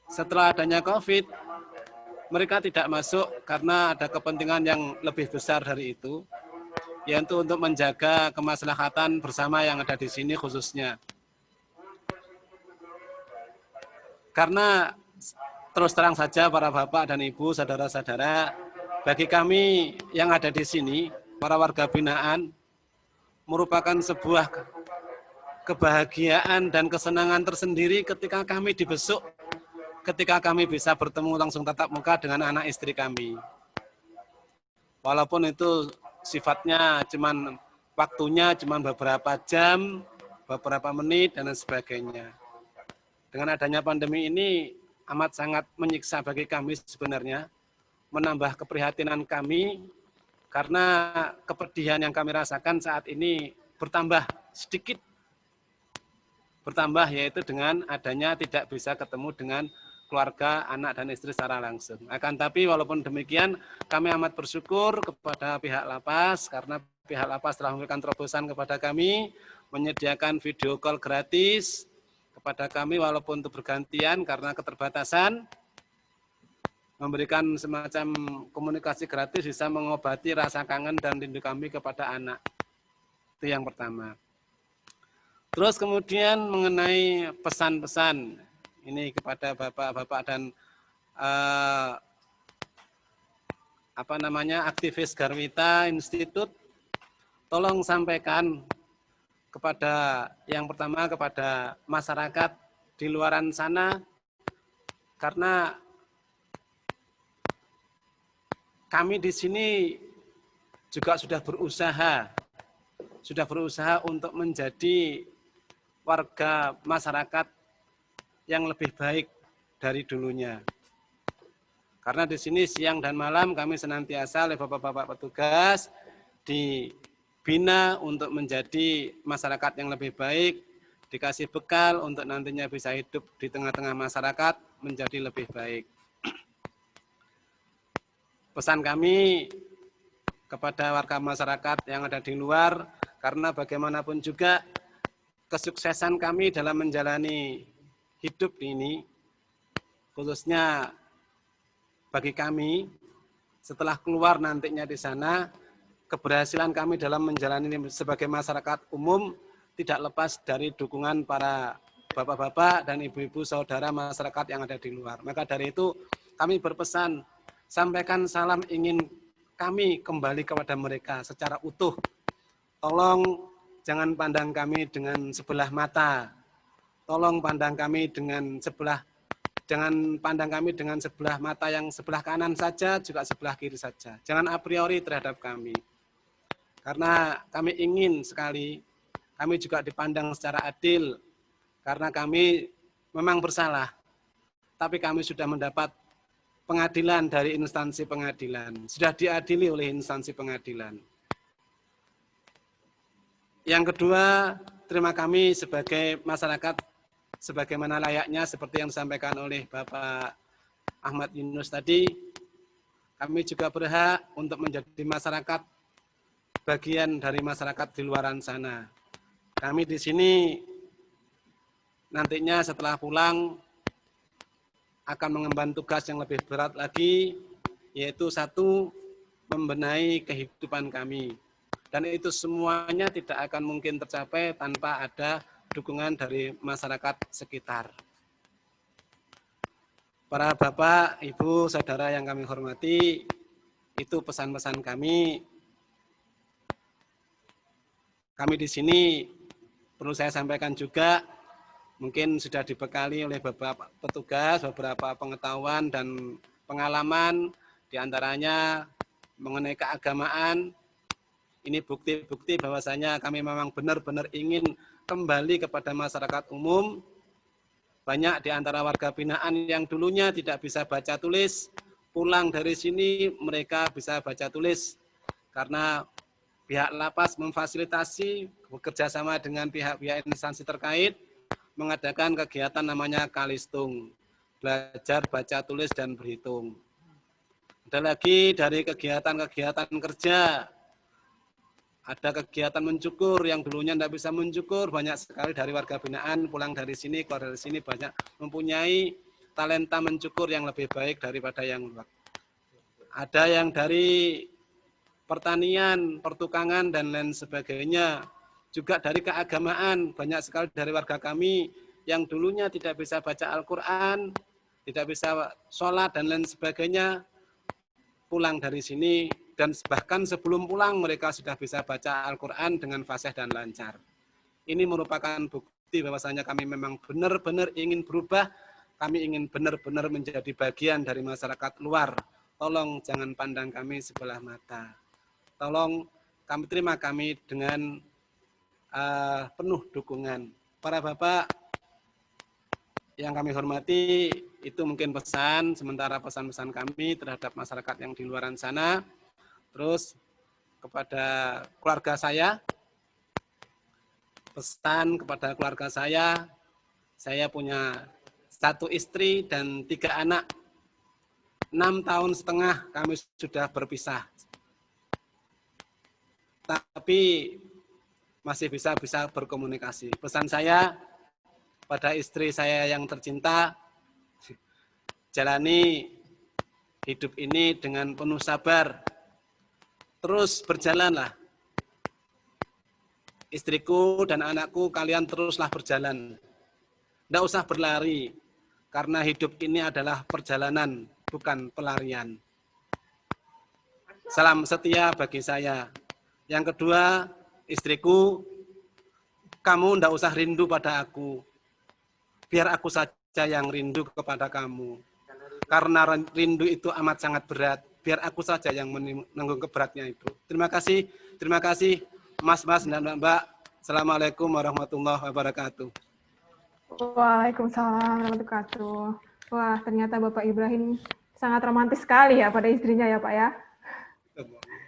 Setelah adanya COVID, mereka tidak masuk karena ada kepentingan yang lebih besar dari itu, yaitu untuk menjaga kemaslahatan bersama yang ada di sini khususnya. Karena terus terang saja para bapak dan ibu, saudara-saudara, bagi kami yang ada di sini, para warga binaan, merupakan sebuah kebahagiaan dan kesenangan tersendiri ketika kami dibesuk, ketika kami bisa bertemu langsung tatap muka dengan anak istri kami. Walaupun itu sifatnya waktunya cuman beberapa jam, beberapa menit, dan sebagainya. Dengan adanya pandemi ini amat sangat menyiksa bagi kami sebenarnya, menambah keprihatinan kami, karena kepedihan yang kami rasakan saat ini bertambah sedikit. Bertambah yaitu dengan adanya tidak bisa ketemu dengan keluarga, anak, dan istri secara langsung. Akan tapi walaupun demikian, kami amat bersyukur kepada pihak lapas, karena pihak lapas telah memberikan terobosan kepada kami, menyediakan video call gratis kepada kami walaupun untuk bergantian karena keterbatasan, memberikan semacam komunikasi gratis bisa mengobati rasa kangen dan rindu kami kepada anak. Itu yang pertama. Terus kemudian mengenai pesan-pesan ini kepada bapak-bapak dan aktivis Garwita Institute, tolong sampaikan kepada yang pertama kepada masyarakat di luaran sana, karena kami di sini juga sudah berusaha untuk menjadi warga masyarakat yang lebih baik dari dulunya. Karena di sini siang dan malam kami senantiasa oleh bapak-bapak petugas dibina untuk menjadi masyarakat yang lebih baik, dikasih bekal untuk nantinya bisa hidup di tengah-tengah masyarakat menjadi lebih baik. Pesan kami kepada warga masyarakat yang ada di luar, karena bagaimanapun juga kesuksesan kami dalam menjalani hidup ini, khususnya bagi kami, setelah keluar nantinya di sana, keberhasilan kami dalam menjalani sebagai masyarakat umum tidak lepas dari dukungan para bapak-bapak dan ibu-ibu saudara masyarakat yang ada di luar. Maka dari itu kami berpesan, sampaikan salam ingin kami kembali kepada mereka secara utuh. Tolong jangan pandang kami dengan sebelah mata. Tolong pandang kami jangan pandang kami dengan sebelah mata yang sebelah kanan saja, juga sebelah kiri saja. Jangan a priori terhadap kami. Karena kami ingin sekali, kami juga dipandang secara adil, karena kami memang bersalah, tapi kami sudah mendapat pengadilan dari instansi pengadilan, sudah diadili oleh instansi pengadilan. Yang kedua, terima kami sebagai masyarakat, sebagaimana layaknya seperti yang disampaikan oleh Bapak Ahmad Yunus tadi, kami juga berhak untuk menjadi masyarakat, bagian dari masyarakat di luaran sana. Kami di sini nantinya setelah pulang akan mengemban tugas yang lebih berat lagi, yaitu satu, membenahi kehidupan kami. Dan itu semuanya tidak akan mungkin tercapai tanpa ada dukungan dari masyarakat sekitar. Para bapak, ibu, saudara yang kami hormati, itu pesan-pesan kami. Kami di sini perlu saya sampaikan juga, mungkin sudah dibekali oleh beberapa petugas, beberapa pengetahuan dan pengalaman, diantaranya mengenai keagamaan. Ini bukti-bukti bahwasanya kami memang benar-benar ingin kembali kepada masyarakat umum. Banyak di antara warga binaan yang dulunya tidak bisa baca tulis, pulang dari sini mereka bisa baca tulis, karena pihak lapas memfasilitasi bekerja sama dengan pihak-pihak instansi terkait mengadakan kegiatan namanya Kalistung, belajar baca tulis dan berhitung. Ada lagi dari kegiatan-kegiatan kerja, ada kegiatan mencukur yang dulunya tidak bisa mencukur, banyak sekali dari warga binaan pulang dari sini, keluar dari sini banyak mempunyai talenta mencukur yang lebih baik daripada yang luar. Ada yang dari pertanian, pertukangan, dan lain sebagainya. Juga dari keagamaan, banyak sekali dari warga kami yang dulunya tidak bisa baca Al-Quran, tidak bisa sholat, dan lain sebagainya, pulang dari sini, dan bahkan sebelum pulang mereka sudah bisa baca Al-Quran dengan fasih dan lancar. Ini merupakan bukti bahwasanya kami memang benar-benar ingin berubah, kami ingin benar-benar menjadi bagian dari masyarakat luar. Tolong jangan pandang kami sebelah mata. Tolong kami terima kami dengan penuh dukungan. Para bapak yang kami hormati, itu mungkin pesan, sementara pesan-pesan kami terhadap masyarakat yang di luar sana. Terus kepada keluarga saya, pesan kepada keluarga saya punya 1 istri dan 3 anak. 6 tahun setengah kami sudah berpisah. Tapi masih bisa berkomunikasi. Pesan saya pada istri saya yang tercinta, jalani hidup ini dengan penuh sabar. Terus berjalanlah. Istriku dan anakku, kalian teruslah berjalan. Tidak usah berlari, karena hidup ini adalah perjalanan, bukan pelarian. Salam setia bagi saya. Yang kedua, istriku, kamu tidak usah rindu pada aku. Biar aku saja yang rindu kepada kamu. Karena rindu itu amat sangat berat. Biar aku saja yang menanggung keberatnya itu. Terima kasih mas-mas dan mbak. Assalamualaikum warahmatullahi wabarakatuh. Waalaikumsalam warahmatullahi wabarakatuh. Wah, ternyata Bapak Ibrahim sangat romantis sekali ya pada istrinya ya Pak ya.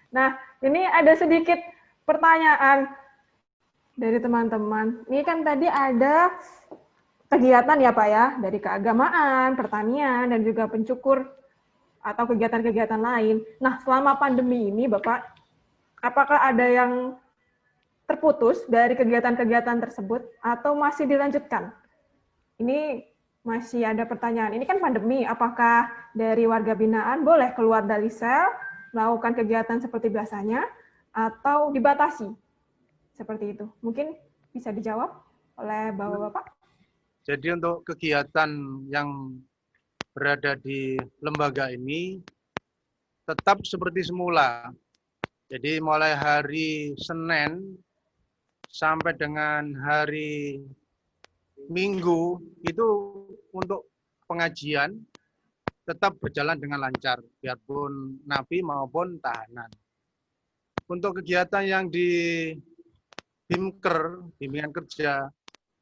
Nah, ini ada sedikit pertanyaan dari teman-teman. Ini kan tadi ada kegiatan ya Pak ya, dari keagamaan, pertanian, dan juga pencukur atau kegiatan-kegiatan lain. Nah, selama pandemi ini Bapak, apakah ada yang terputus dari kegiatan-kegiatan tersebut atau masih dilanjutkan? Ini masih ada pertanyaan. Ini kan pandemi, apakah dari warga binaan boleh keluar dari sel, melakukan kegiatan seperti biasanya, atau dibatasi? Seperti itu. Mungkin bisa dijawab oleh Bapak-Bapak. Jadi untuk kegiatan yang berada di lembaga ini tetap seperti semula. Jadi mulai hari Senin sampai dengan hari Minggu itu untuk pengajian tetap berjalan dengan lancar, biarpun napi maupun tahanan. Untuk kegiatan yang di BIMKER, bimbingan kerja,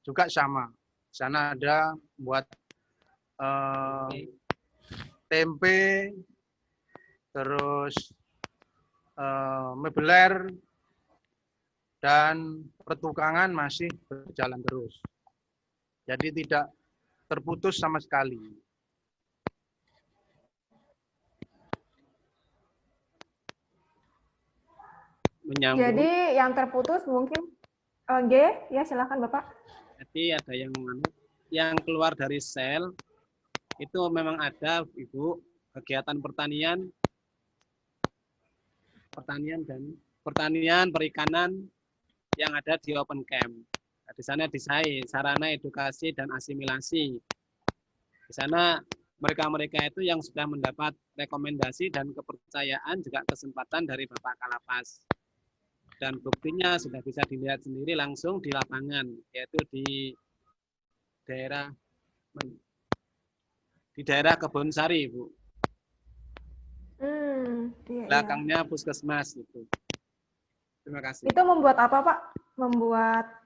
juga sama. Di sana ada buat tempe, terus mebeler, dan pertukangan masih berjalan terus. Jadi tidak terputus sama sekali. Menyambung. Jadi yang terputus mungkin G, ya silakan Bapak. Jadi ada yang keluar dari sel, itu memang ada Ibu, kegiatan pertanian, perikanan yang ada di open camp. Nah, di sana desain, sarana edukasi dan asimilasi. Di sana mereka-mereka itu yang sudah mendapat rekomendasi dan kepercayaan juga kesempatan dari Bapak Kalapas. Dan buktinya sudah bisa dilihat sendiri langsung di lapangan, yaitu di daerah Kebonsari, Bu. Belakangnya puskesmas itu. Terima kasih. Itu membuat apa, Pak? Membuat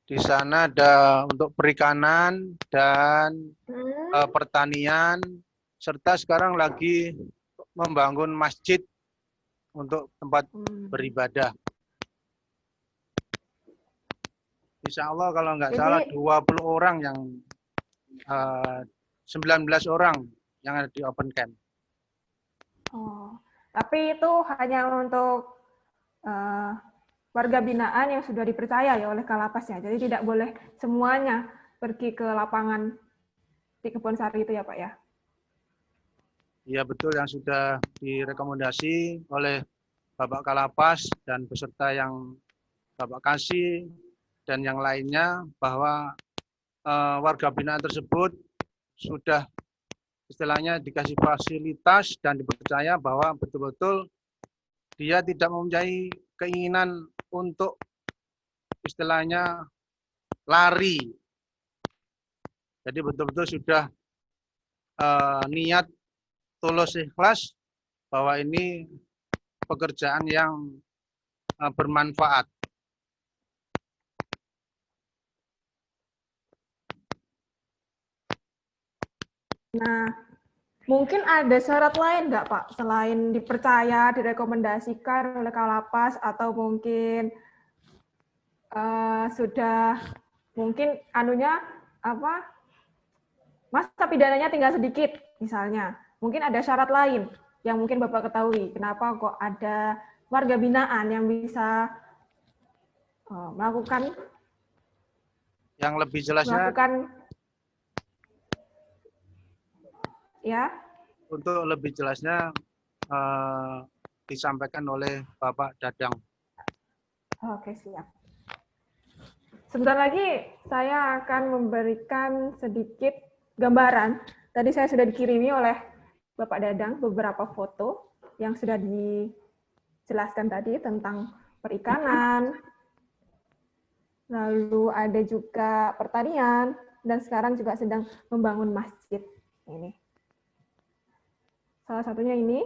Di sana ada untuk perikanan dan pertanian, serta sekarang lagi membangun masjid untuk tempat beribadah. Insya Allah kalau nggak salah 20 orang yang 19 orang yang ada di open camp. Oh, tapi itu hanya untuk warga binaan yang sudah dipercaya ya oleh Kalapasnya. Jadi tidak boleh semuanya pergi ke lapangan di Kebonsari itu ya Pak ya? Iya betul, yang sudah direkomendasi oleh Bapak Kalapas dan beserta yang Bapak kasih dan yang lainnya, bahwa warga binaan tersebut sudah istilahnya dikasih fasilitas dan dipercaya bahwa betul-betul dia tidak mempunyai keinginan untuk istilahnya lari. Jadi betul-betul sudah niat tulus ikhlas bahwa ini pekerjaan yang bermanfaat. Nah, mungkin ada syarat lain nggak Pak, selain dipercaya, direkomendasikan oleh Kalapas, atau mungkin sudah mungkin anunya apa, masa pidananya tinggal sedikit misalnya, mungkin ada syarat lain yang mungkin Bapak ketahui, kenapa kok ada warga binaan yang bisa melakukan yang lebih jelasnya ya. Untuk lebih jelasnya disampaikan oleh Bapak Dadang. Oke, siap. Sebentar lagi saya akan memberikan sedikit gambaran. Tadi saya sudah dikirimi oleh Bapak Dadang beberapa foto yang sudah dijelaskan tadi tentang perikanan, lalu ada juga pertanian, dan sekarang juga sedang membangun masjid. Ini. Salah satunya ini.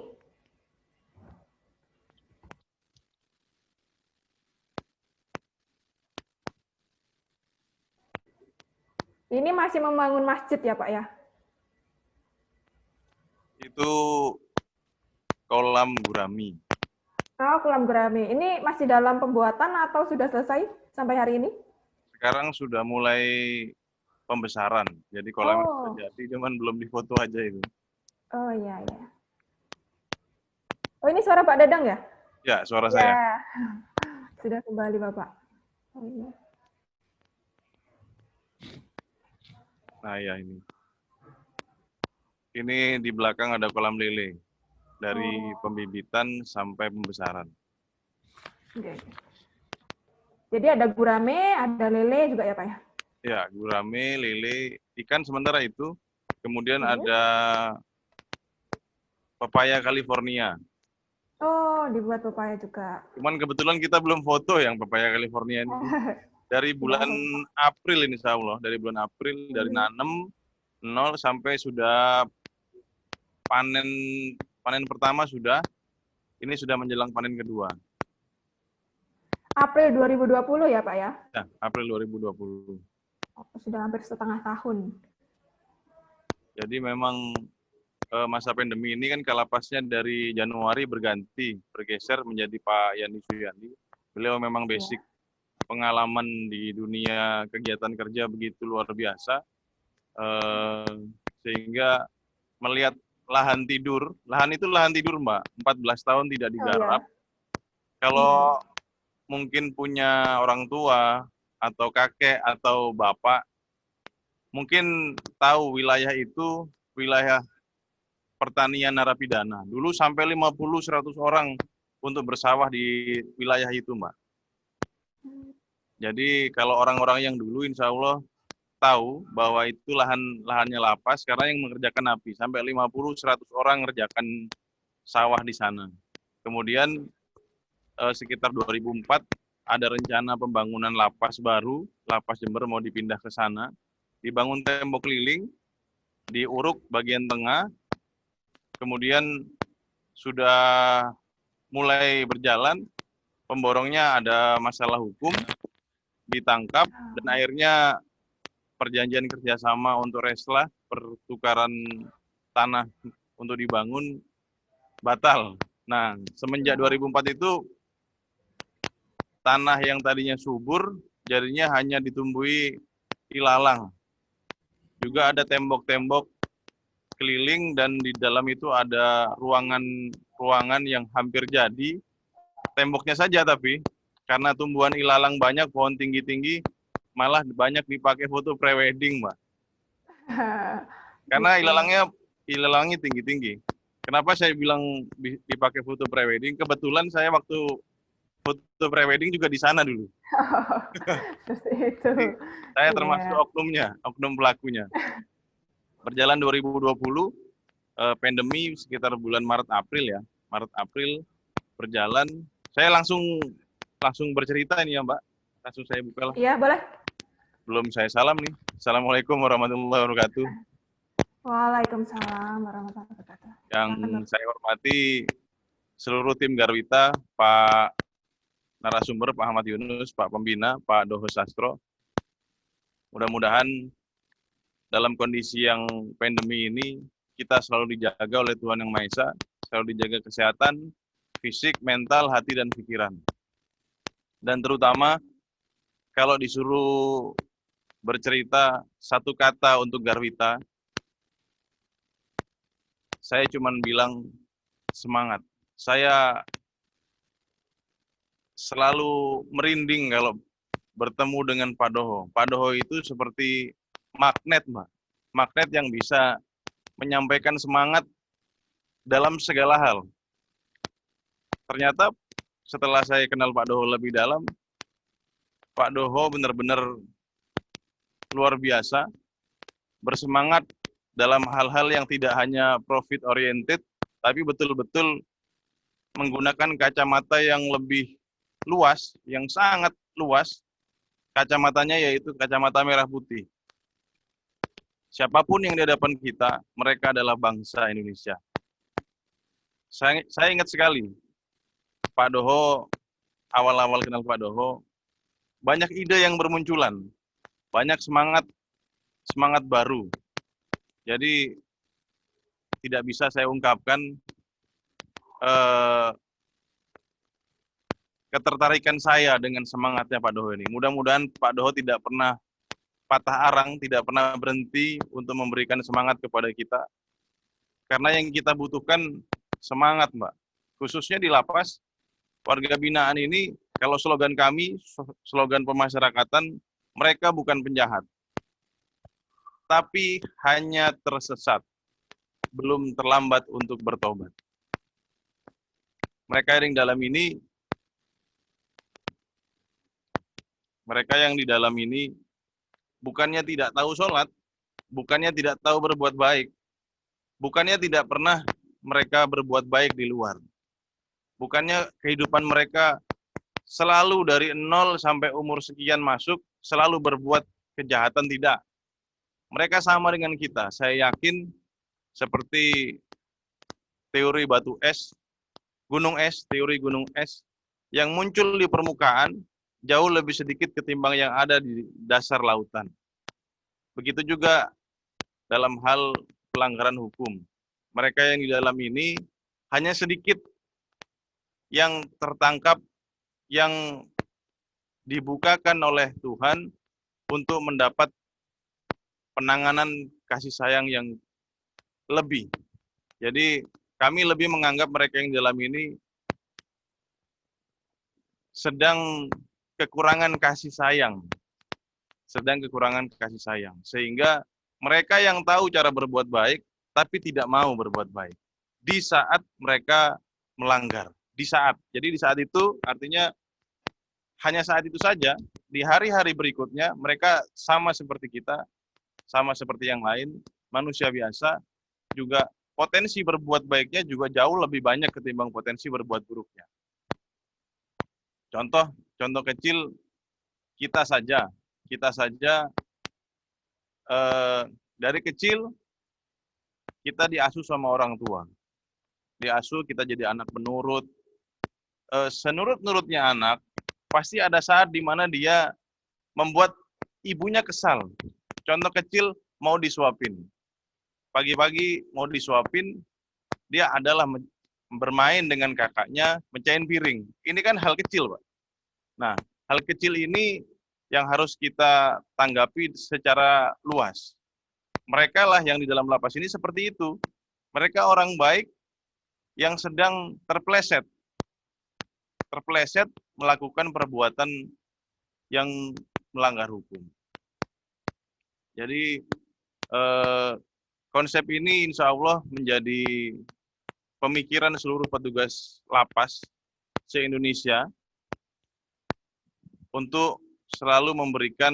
Ini masih membangun masjid ya Pak ya? Itu kolam gurami. Oh, kolam gurami. Ini masih dalam pembuatan atau sudah selesai sampai hari ini? Sekarang sudah mulai pembesaran. Jadi kolam sudah jadi, cuman belum difoto aja itu. Oh iya, iya. Oh ini suara Pak Dadang ya? Ya, suara saya. Sudah kembali Bapak. Oh, iya. Nah ya ini. Ini di belakang ada kolam lele. Dari pembibitan sampai pembesaran. Oke. Jadi ada gurame, ada lele juga ya Pak ya? Ya, gurame, lele, ikan sementara itu. Kemudian ada pepaya California. Oh, dibuat pepaya juga. Cuman kebetulan kita belum foto yang pepaya California ini. Dari bulan April ini, insya Allah. Dari bulan April, dari nanam 0 sampai sudah panen pertama sudah. Ini sudah menjelang panen kedua. April 2020 ya Pak ya? Ya, April 2020. Sudah hampir setengah tahun. Jadi memang masa pandemi ini kan Kalapasnya dari Januari bergeser menjadi Pak Yani Suyandi. Beliau memang basic pengalaman di dunia kegiatan kerja begitu luar biasa, sehingga melihat lahan tidur Mbak, 14 tahun tidak digarap. Kalau mungkin punya orang tua atau kakek atau bapak, mungkin tahu wilayah itu wilayah pertanian narapidana. Dulu sampai 50-100 orang untuk bersawah di wilayah itu, Mbak. Jadi kalau orang-orang yang dulu insya Allah tahu bahwa itu lahannya lapas, karena yang mengerjakan napi. Sampai 50-100 orang mengerjakan sawah di sana. Kemudian sekitar 2004 ada rencana pembangunan lapas baru, lapas Jember mau dipindah ke sana. Dibangun tembok keliling, diuruk bagian tengah, kemudian sudah mulai berjalan, pemborongnya ada masalah hukum, ditangkap, dan akhirnya perjanjian kerjasama untuk reslah, pertukaran tanah untuk dibangun, batal. Nah, semenjak 2004 itu, tanah yang tadinya subur, jadinya hanya ditumbuhi ilalang. Juga ada tembok-tembok keliling, dan di dalam itu ada ruangan yang hampir jadi, temboknya saja tapi, karena tumbuhan ilalang banyak, pohon tinggi-tinggi, malah banyak dipakai foto prewedding, Mbak. Karena ilalangnya tinggi-tinggi. Kenapa saya bilang dipakai foto prewedding? Kebetulan saya waktu foto prewedding juga di sana dulu. Itu. Saya termasuk oknum pelakunya. Berjalan 2020, pandemi sekitar bulan Maret-April ya. Maret-April berjalan. Saya langsung bercerita ini ya, Mbak. Langsung saya buka lah. Iya, boleh. Belum saya salam nih. Assalamualaikum warahmatullahi wabarakatuh. Waalaikumsalam warahmatullahi wabarakatuh. Yang saya hormati seluruh tim Garwita, Pak narasumber, Pak Ahmad Yunus, Pak Pembina, Pak Doho Sastro. Mudah-mudahan dalam kondisi yang pandemi ini, kita selalu dijaga oleh Tuhan Yang Maha Esa, selalu dijaga kesehatan, fisik, mental, hati, dan pikiran. Dan terutama, kalau disuruh bercerita satu kata untuk Garwita, saya cuma bilang semangat. Saya selalu merinding kalau bertemu dengan Pak Doho. Pak Doho itu seperti magnet, Mbak. Magnet yang bisa menyampaikan semangat dalam segala hal. Ternyata setelah saya kenal Pak Doho lebih dalam, Pak Doho benar-benar luar biasa, bersemangat dalam hal-hal yang tidak hanya profit oriented, tapi betul-betul menggunakan kacamata yang lebih luas, yang sangat luas. Kacamatanya yaitu kacamata merah putih. Siapapun yang di hadapan kita, mereka adalah bangsa Indonesia. Saya ingat sekali, Pak Doho, awal-awal kenal Pak Doho, banyak ide yang bermunculan, banyak semangat baru. Jadi tidak bisa saya ungkapkan ketertarikan saya dengan semangatnya Pak Doho ini. Mudah-mudahan Pak Doho tidak pernah patah arang, tidak pernah berhenti untuk memberikan semangat kepada kita. Karena yang kita butuhkan semangat, Mbak. Khususnya di lapas, warga binaan ini, kalau slogan kami, slogan pemasyarakatan, mereka bukan penjahat, tapi hanya tersesat, belum terlambat untuk bertobat. Mereka yang di dalam ini bukannya tidak tahu sholat, bukannya tidak tahu berbuat baik, bukannya tidak pernah mereka berbuat baik di luar, bukannya kehidupan mereka selalu dari 0 sampai umur sekian masuk, selalu berbuat kejahatan, tidak. Mereka sama dengan kita, saya yakin seperti teori batu es, teori gunung es, yang muncul di permukaan, jauh lebih sedikit ketimbang yang ada di dasar lautan. Begitu juga dalam hal pelanggaran hukum. Mereka yang di dalam ini hanya sedikit yang tertangkap, yang dibukakan oleh Tuhan untuk mendapat penanganan kasih sayang yang lebih. Jadi kami lebih menganggap mereka yang di dalam ini sedang kekurangan kasih sayang. Sehingga mereka yang tahu cara berbuat baik, tapi tidak mau berbuat baik. Di saat mereka melanggar. Jadi di saat itu artinya hanya saat itu saja, di hari-hari berikutnya mereka sama seperti kita, sama seperti yang lain, manusia biasa, juga potensi berbuat baiknya juga jauh lebih banyak ketimbang potensi berbuat buruknya. Contoh kecil, kita saja dari kecil kita diasuh sama orang tua. Diasuh, kita jadi anak penurut. Senurut-nurutnya anak, pasti ada saat di mana dia membuat ibunya kesal. Contoh kecil, mau disuapin. Pagi-pagi mau disuapin, dia adalah bermain dengan kakaknya, mecahin piring. Ini kan hal kecil, Pak. Nah, hal kecil ini yang harus kita tanggapi secara luas. Mereka lah yang di dalam lapas ini seperti itu. Mereka orang baik yang sedang terpleset melakukan perbuatan yang melanggar hukum. Jadi konsep ini insya Allah menjadi pemikiran seluruh petugas lapas se-Indonesia untuk selalu memberikan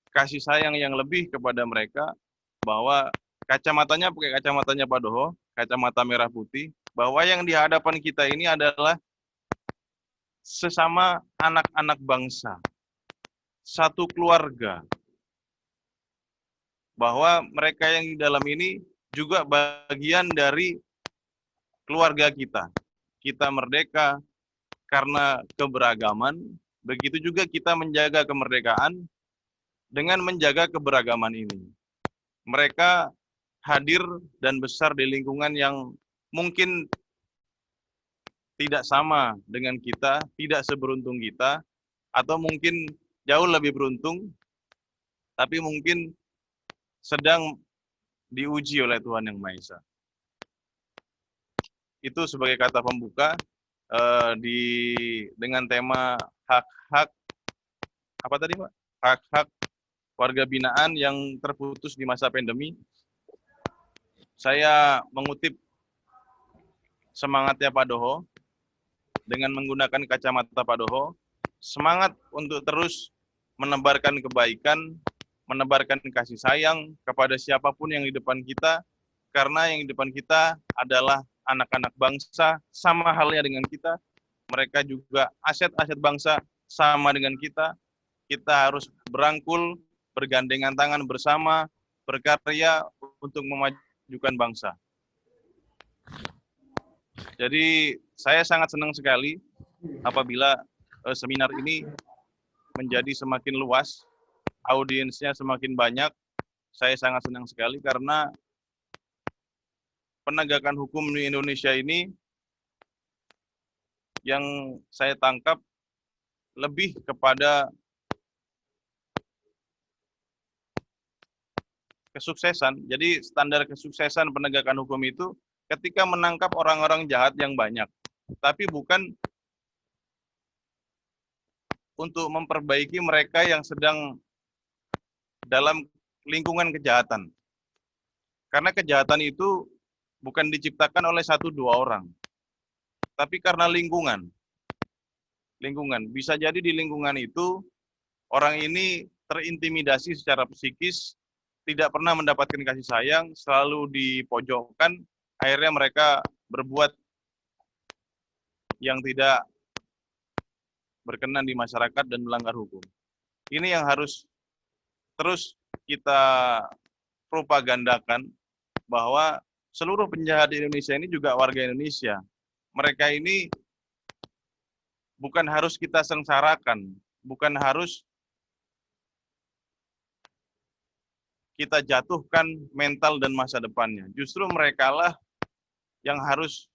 kasih sayang yang lebih kepada mereka, bahwa kacamatanya pakai kacamatanya Pak Doho, kacamata merah putih, bahwa yang di hadapan kita ini adalah sesama anak-anak bangsa, satu keluarga, bahwa mereka yang di dalam ini juga bagian dari keluarga kita. Kita merdeka karena keberagaman, begitu juga kita menjaga kemerdekaan dengan menjaga keberagaman ini. Mereka hadir dan besar di lingkungan yang mungkin tidak sama dengan kita, tidak seberuntung kita, atau mungkin jauh lebih beruntung, tapi mungkin sedang diuji oleh Tuhan Yang Maha Esa. Itu sebagai kata pembuka dengan tema hak-hak apa tadi, Pak? Hak-hak warga binaan yang terputus di masa pandemi. Saya mengutip semangatnya Pak Doho dengan menggunakan kacamata Pak Doho, semangat untuk terus menebarkan kebaikan, menebarkan kasih sayang kepada siapapun yang di depan kita, karena yang di depan kita adalah anak-anak bangsa, sama halnya dengan kita. Mereka juga aset-aset bangsa, sama dengan kita. Kita harus berangkul, bergandengan tangan bersama, berkarya untuk memajukan bangsa. Jadi saya sangat senang sekali apabila seminar ini menjadi semakin luas, audiensnya semakin banyak. Saya sangat senang sekali karena penegakan hukum di Indonesia ini yang saya tangkap lebih kepada kesuksesan. Jadi standar kesuksesan penegakan hukum itu ketika menangkap orang-orang jahat yang banyak, tapi bukan untuk memperbaiki mereka yang sedang dalam lingkungan kejahatan. Karena kejahatan itu bukan diciptakan oleh 1-2 orang, tapi karena lingkungan. Bisa jadi di lingkungan itu orang ini terintimidasi secara psikis, tidak pernah mendapatkan kasih sayang, selalu dipojokkan, akhirnya mereka berbuat yang tidak berkenan di masyarakat dan melanggar hukum. Ini yang harus terus kita propagandakan, bahwa seluruh penjahat di Indonesia ini juga warga Indonesia. Mereka ini bukan harus kita sengsarakan, bukan harus kita jatuhkan mental dan masa depannya. Justru merekalah yang harus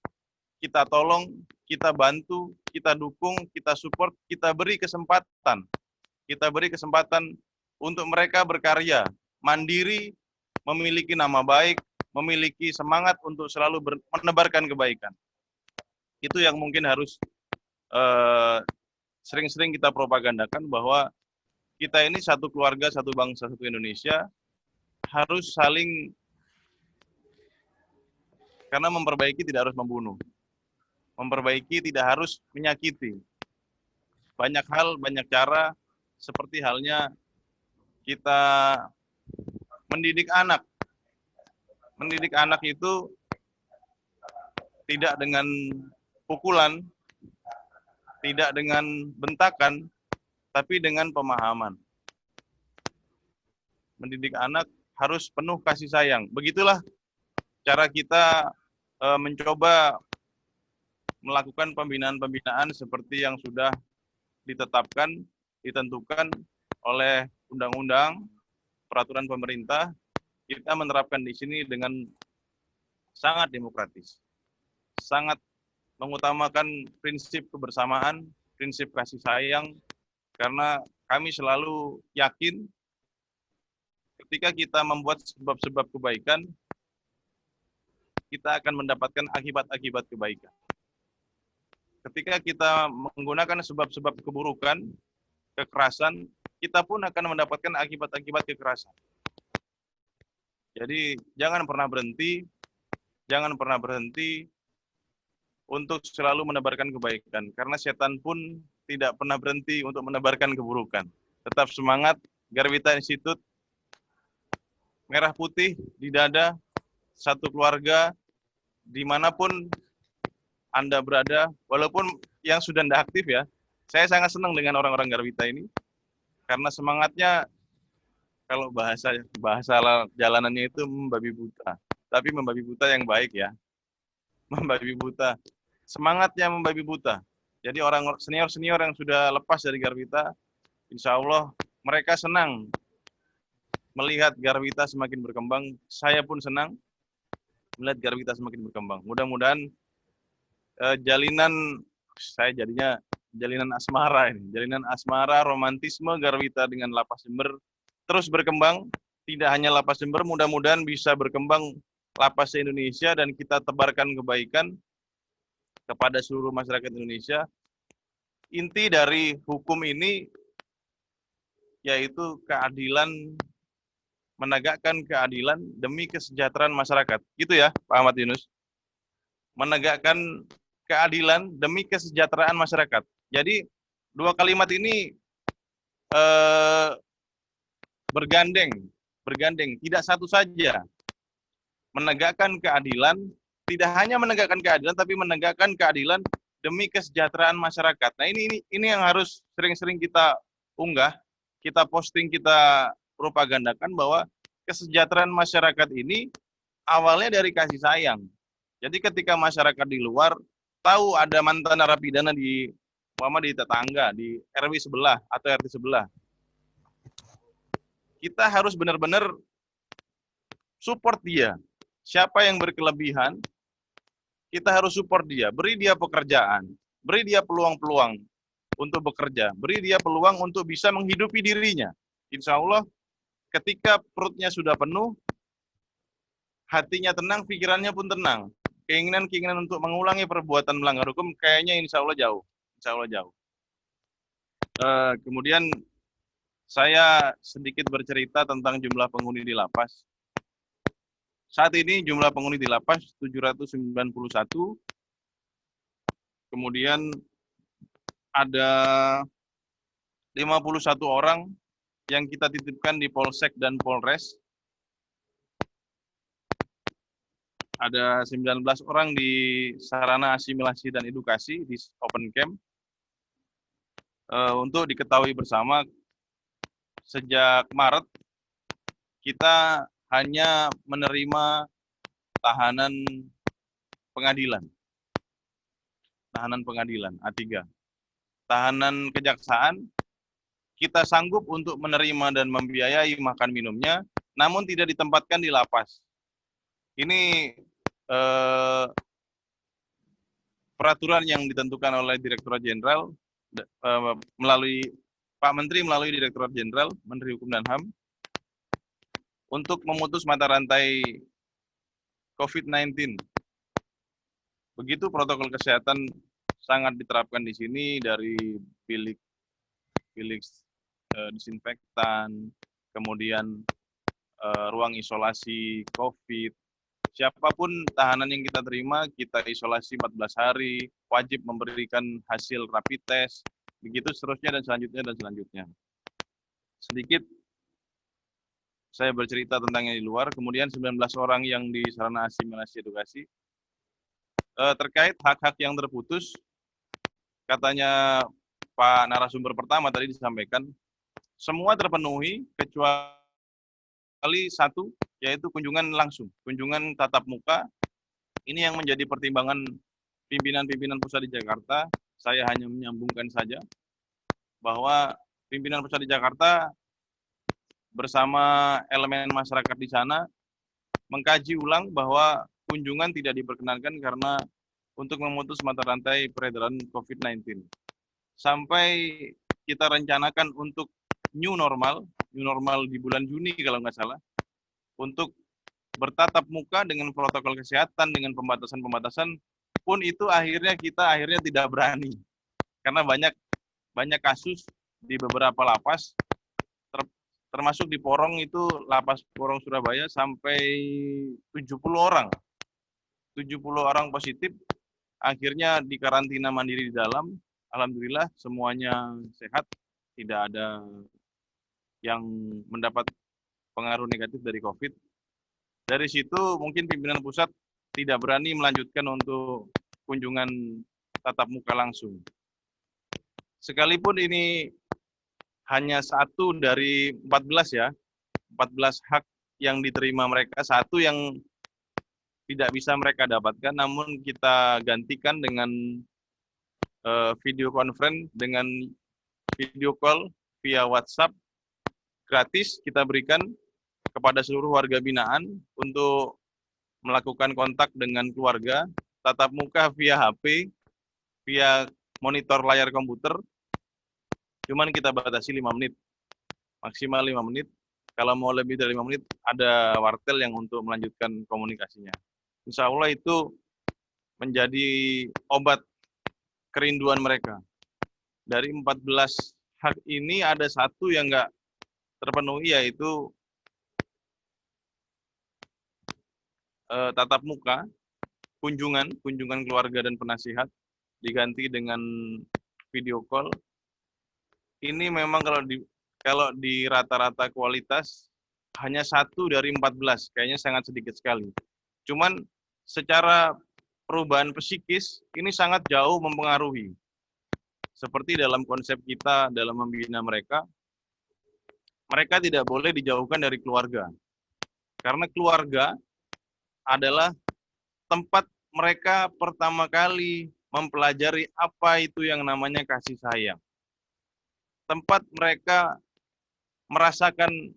kita tolong, kita bantu, kita dukung, kita support, kita beri kesempatan. Kita beri kesempatan untuk mereka berkarya, mandiri, memiliki nama baik, memiliki semangat untuk selalu menebarkan kebaikan. Itu yang mungkin harus sering-sering kita propagandakan, bahwa kita ini satu keluarga, satu bangsa, satu Indonesia, harus saling, karena memperbaiki tidak harus membunuh. Memperbaiki tidak harus menyakiti. Banyak hal, banyak cara, seperti halnya kita mendidik anak. Mendidik anak itu tidak dengan pukulan, tidak dengan bentakan, tapi dengan pemahaman. Mendidik anak harus penuh kasih sayang. Begitulah cara kita mencoba melakukan pembinaan-pembinaan seperti yang sudah ditetapkan, ditentukan oleh undang-undang, peraturan pemerintah, kita menerapkan di sini dengan sangat demokratis, sangat mengutamakan prinsip kebersamaan, prinsip kasih sayang, karena kami selalu yakin ketika kita membuat sebab-sebab kebaikan, kita akan mendapatkan akibat-akibat kebaikan. Ketika kita menggunakan sebab-sebab keburukan, kekerasan, kita pun akan mendapatkan akibat-akibat kekerasan. Jadi jangan pernah berhenti untuk selalu menebarkan kebaikan, karena setan pun tidak pernah berhenti untuk menebarkan keburukan. Tetap semangat, Garwita Institute, merah putih di dada, satu keluarga, dimanapun Anda berada, walaupun yang sudah tidak aktif ya, saya sangat senang dengan orang-orang Garwita ini, karena semangatnya, kalau bahasa jalanannya itu membabi buta, tapi membabi buta yang baik ya, membabi buta, semangatnya membabi buta. Jadi orang senior-senior yang sudah lepas dari Garwita, insya Allah mereka senang melihat Garwita semakin berkembang, saya pun senang melihat Garwita semakin berkembang. Mudah-mudahan jalinan asmara ini, jalinan asmara, romantisme Garwita dengan Lapas Jember terus berkembang, tidak hanya Lapas Jember, mudah-mudahan bisa berkembang lapas Indonesia dan kita tebarkan kebaikan kepada seluruh masyarakat Indonesia. Inti dari hukum ini yaitu keadilan, menegakkan keadilan demi kesejahteraan masyarakat. Gitu ya, Pak Ahmad Yunus. Menegakkan keadilan demi kesejahteraan masyarakat. Jadi dua kalimat ini bergandeng, tidak satu saja. Menegakkan keadilan, tidak hanya menegakkan keadilan, tapi menegakkan keadilan demi kesejahteraan masyarakat. Nah ini yang harus sering-sering kita unggah, kita posting, kita propagandakan bahwa kesejahteraan masyarakat ini awalnya dari kasih sayang. Jadi ketika masyarakat di luar tahu ada mantan narapidana di tetangga, di RW sebelah atau RT sebelah, kita harus benar-benar support dia. Siapa yang berkelebihan, kita harus support dia, beri dia pekerjaan, beri dia peluang-peluang untuk bekerja, beri dia peluang untuk bisa menghidupi dirinya. Insya Allah ketika perutnya sudah penuh, hatinya tenang, pikirannya pun tenang. Keinginan untuk mengulangi perbuatan melanggar hukum kayaknya insya Allah jauh. Insya Allah jauh. Kemudian saya sedikit bercerita tentang jumlah penghuni di lapas. Saat ini jumlah penghuni di lapas 791. Kemudian ada 51 orang yang kita titipkan di Polsek dan Polres. Ada 19 orang di sarana asimilasi dan edukasi di open camp. Untuk diketahui bersama, sejak Maret kita hanya menerima tahanan pengadilan. Tahanan pengadilan A3. Tahanan kejaksaan kita sanggup untuk menerima dan membiayai makan minumnya, namun tidak ditempatkan di lapas. Ini peraturan yang ditentukan oleh Direktorat Jenderal melalui Pak Menteri, melalui Direktorat Jenderal Menteri Hukum dan HAM untuk memutus mata rantai COVID-19. Begitu protokol kesehatan sangat diterapkan di sini, dari bilik disinfektan, kemudian ruang isolasi COVID. Siapapun tahanan yang kita terima, kita isolasi 14 hari, wajib memberikan hasil rapid test, begitu seterusnya dan selanjutnya. Sedikit saya bercerita tentang yang di luar, kemudian 19 orang yang di sarana asimilasi edukasi. Terkait hak-hak yang terputus, katanya Pak narasumber pertama tadi disampaikan, semua terpenuhi kecuali satu, yaitu kunjungan langsung, kunjungan tatap muka. Ini yang menjadi pertimbangan pimpinan-pimpinan pusat di Jakarta. Saya hanya menyambungkan saja bahwa pimpinan pusat di Jakarta bersama elemen masyarakat di sana mengkaji ulang bahwa kunjungan tidak diperkenankan karena untuk memutus mata rantai peredaran COVID-19. Sampai kita rencanakan untuk new normal di bulan Juni kalau nggak salah, untuk bertatap muka dengan protokol kesehatan, dengan pembatasan-pembatasan, pun itu akhirnya tidak berani. Karena banyak kasus di beberapa lapas, termasuk di Porong itu, lapas Porong Surabaya, sampai 70 orang. 70 orang positif, akhirnya dikarantina mandiri di dalam. Alhamdulillah semuanya sehat, tidak ada yang mendapat pengaruh negatif dari COVID. Dari situ mungkin pimpinan pusat tidak berani melanjutkan untuk kunjungan tatap muka langsung. Sekalipun ini hanya 1 dari 14 ya, 14 hak yang diterima mereka, 1 yang tidak bisa mereka dapatkan, namun kita gantikan dengan video conference, dengan video call via WhatsApp, gratis kita berikan kepada seluruh warga binaan untuk melakukan kontak dengan keluarga, tatap muka via HP, via monitor layar komputer, cuman kita batasi 5 menit, maksimal 5 menit. Kalau mau lebih dari 5 menit, ada wartel yang untuk melanjutkan komunikasinya. Insya Allah itu menjadi obat kerinduan mereka. Dari 14 hak ini ada 1 yang nggak terpenuhi, yaitu tatap muka, kunjungan keluarga dan penasihat, diganti dengan video call. Ini memang kalau di rata-rata kualitas hanya 1 dari 14, kayaknya sangat sedikit sekali. Cuman secara perubahan psikis ini sangat jauh mempengaruhi. Seperti dalam konsep kita dalam membina mereka tidak boleh dijauhkan dari keluarga. Karena keluarga adalah tempat mereka pertama kali mempelajari apa itu yang namanya kasih sayang. Tempat mereka merasakan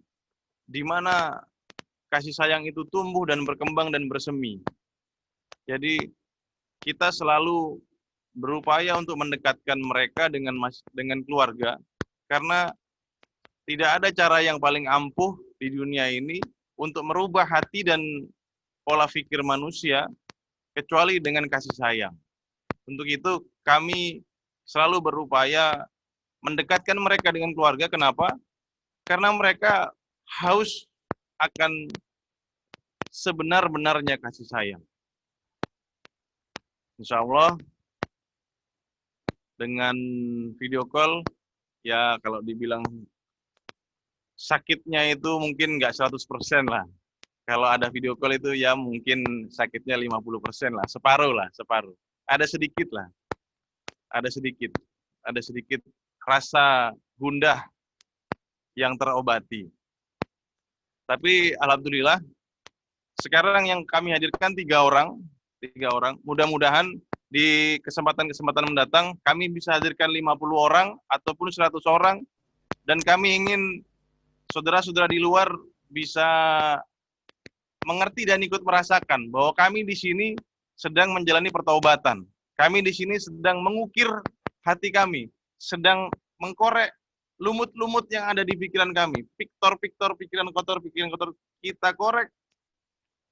di mana kasih sayang itu tumbuh dan berkembang dan bersemi. Jadi kita selalu berupaya untuk mendekatkan mereka dengan keluarga, karena tidak ada cara yang paling ampuh di dunia ini untuk merubah hati dan pola pikir manusia kecuali dengan kasih sayang. Untuk itu kami selalu berupaya mendekatkan mereka dengan keluarga. Kenapa? Karena mereka haus akan sebenar-benarnya kasih sayang. Insya Allah dengan video call, ya kalau dibilang sakitnya itu mungkin nggak 100% lah. Kalau ada video call itu ya mungkin sakitnya 50% lah, separuh. Ada sedikit lah, ada sedikit rasa gundah yang terobati. Tapi alhamdulillah sekarang yang kami hadirkan 3 orang. Mudah-mudahan di kesempatan-kesempatan mendatang kami bisa hadirkan 50 orang ataupun 100 orang, dan kami ingin saudara-saudara di luar bisa mengerti dan ikut merasakan bahwa kami di sini sedang menjalani pertaubatan. Kami di sini sedang mengukir hati kami, sedang mengkorek lumut-lumut yang ada di pikiran kami. Piktor-piktor, pikiran kotor, kita korek.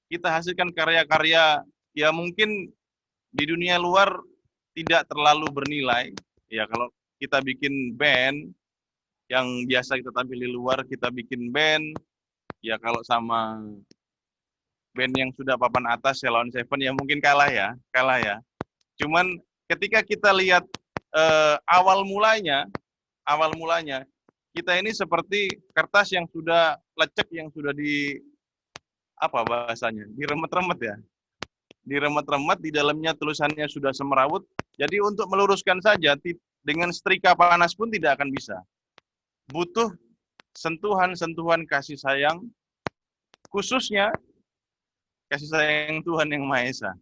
Kita hasilkan karya-karya ya mungkin di dunia luar tidak terlalu bernilai. Ya kalau kita bikin band yang biasa kita tampil di luar, kita bikin band, ya kalau sama band yang sudah papan atas, Ceylon Seven, ya mungkin kalah ya. Cuman ketika kita lihat awal mulanya, kita ini seperti kertas yang sudah lecek, yang sudah diremet-remet ya. Diremet-remet, di dalamnya tulisannya sudah semerawut. Jadi untuk meluruskan saja, dengan setrika panas pun tidak akan bisa. Butuh sentuhan-sentuhan kasih sayang, khususnya kasih sayang Tuhan Yang Maha Esa.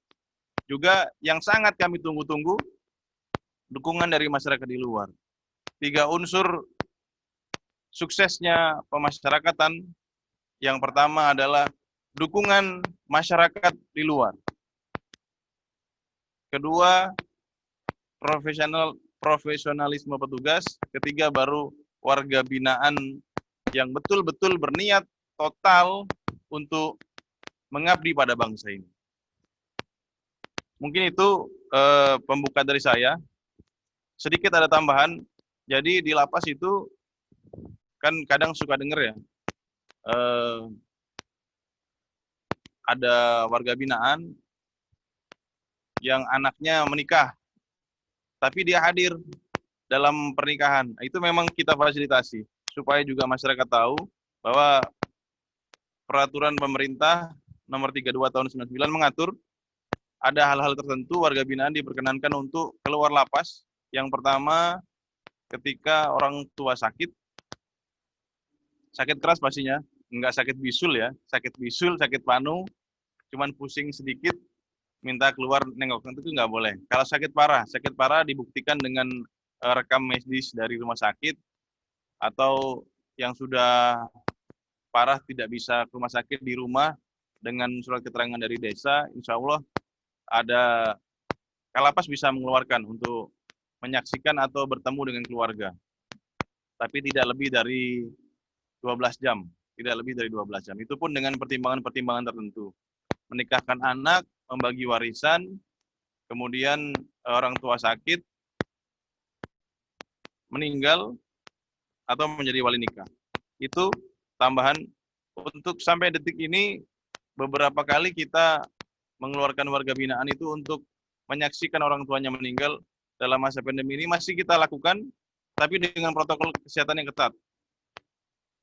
Juga yang sangat kami tunggu-tunggu, dukungan dari masyarakat di luar. 3 unsur suksesnya pemasyarakatan yang pertama adalah dukungan masyarakat di luar. Kedua, profesionalisme petugas. Ketiga, baru warga binaan yang betul-betul berniat total untuk mengabdi pada bangsa ini. Mungkin itu pembuka dari saya. Sedikit ada tambahan. Jadi di lapas itu kan kadang suka denger ya, ada warga binaan yang anaknya menikah, tapi dia hadir dalam pernikahan. Itu memang kita fasilitasi, supaya juga masyarakat tahu bahwa peraturan pemerintah nomor 32 tahun 99 mengatur ada hal-hal tertentu warga binaan diperkenankan untuk keluar lapas. Yang pertama, ketika orang tua sakit keras pastinya, enggak sakit bisul ya, sakit bisul, sakit panu, cuman pusing sedikit, minta keluar nengok, itu nggak boleh. Kalau sakit parah dibuktikan dengan rekam medis dari rumah sakit, atau yang sudah parah tidak bisa ke rumah sakit di rumah dengan surat keterangan dari desa, insya Allah ada Kalapas bisa mengeluarkan untuk menyaksikan atau bertemu dengan keluarga. Tapi tidak lebih dari 12 jam. Tidak lebih dari 12 jam. Itu pun dengan pertimbangan-pertimbangan tertentu. Menikahkan anak, membagi warisan, kemudian orang tua sakit, meninggal, atau menjadi wali nikah. Itu tambahan. Untuk sampai detik ini, beberapa kali kita mengeluarkan warga binaan itu untuk menyaksikan orang tuanya meninggal dalam masa pandemi ini masih kita lakukan, tapi dengan protokol kesehatan yang ketat.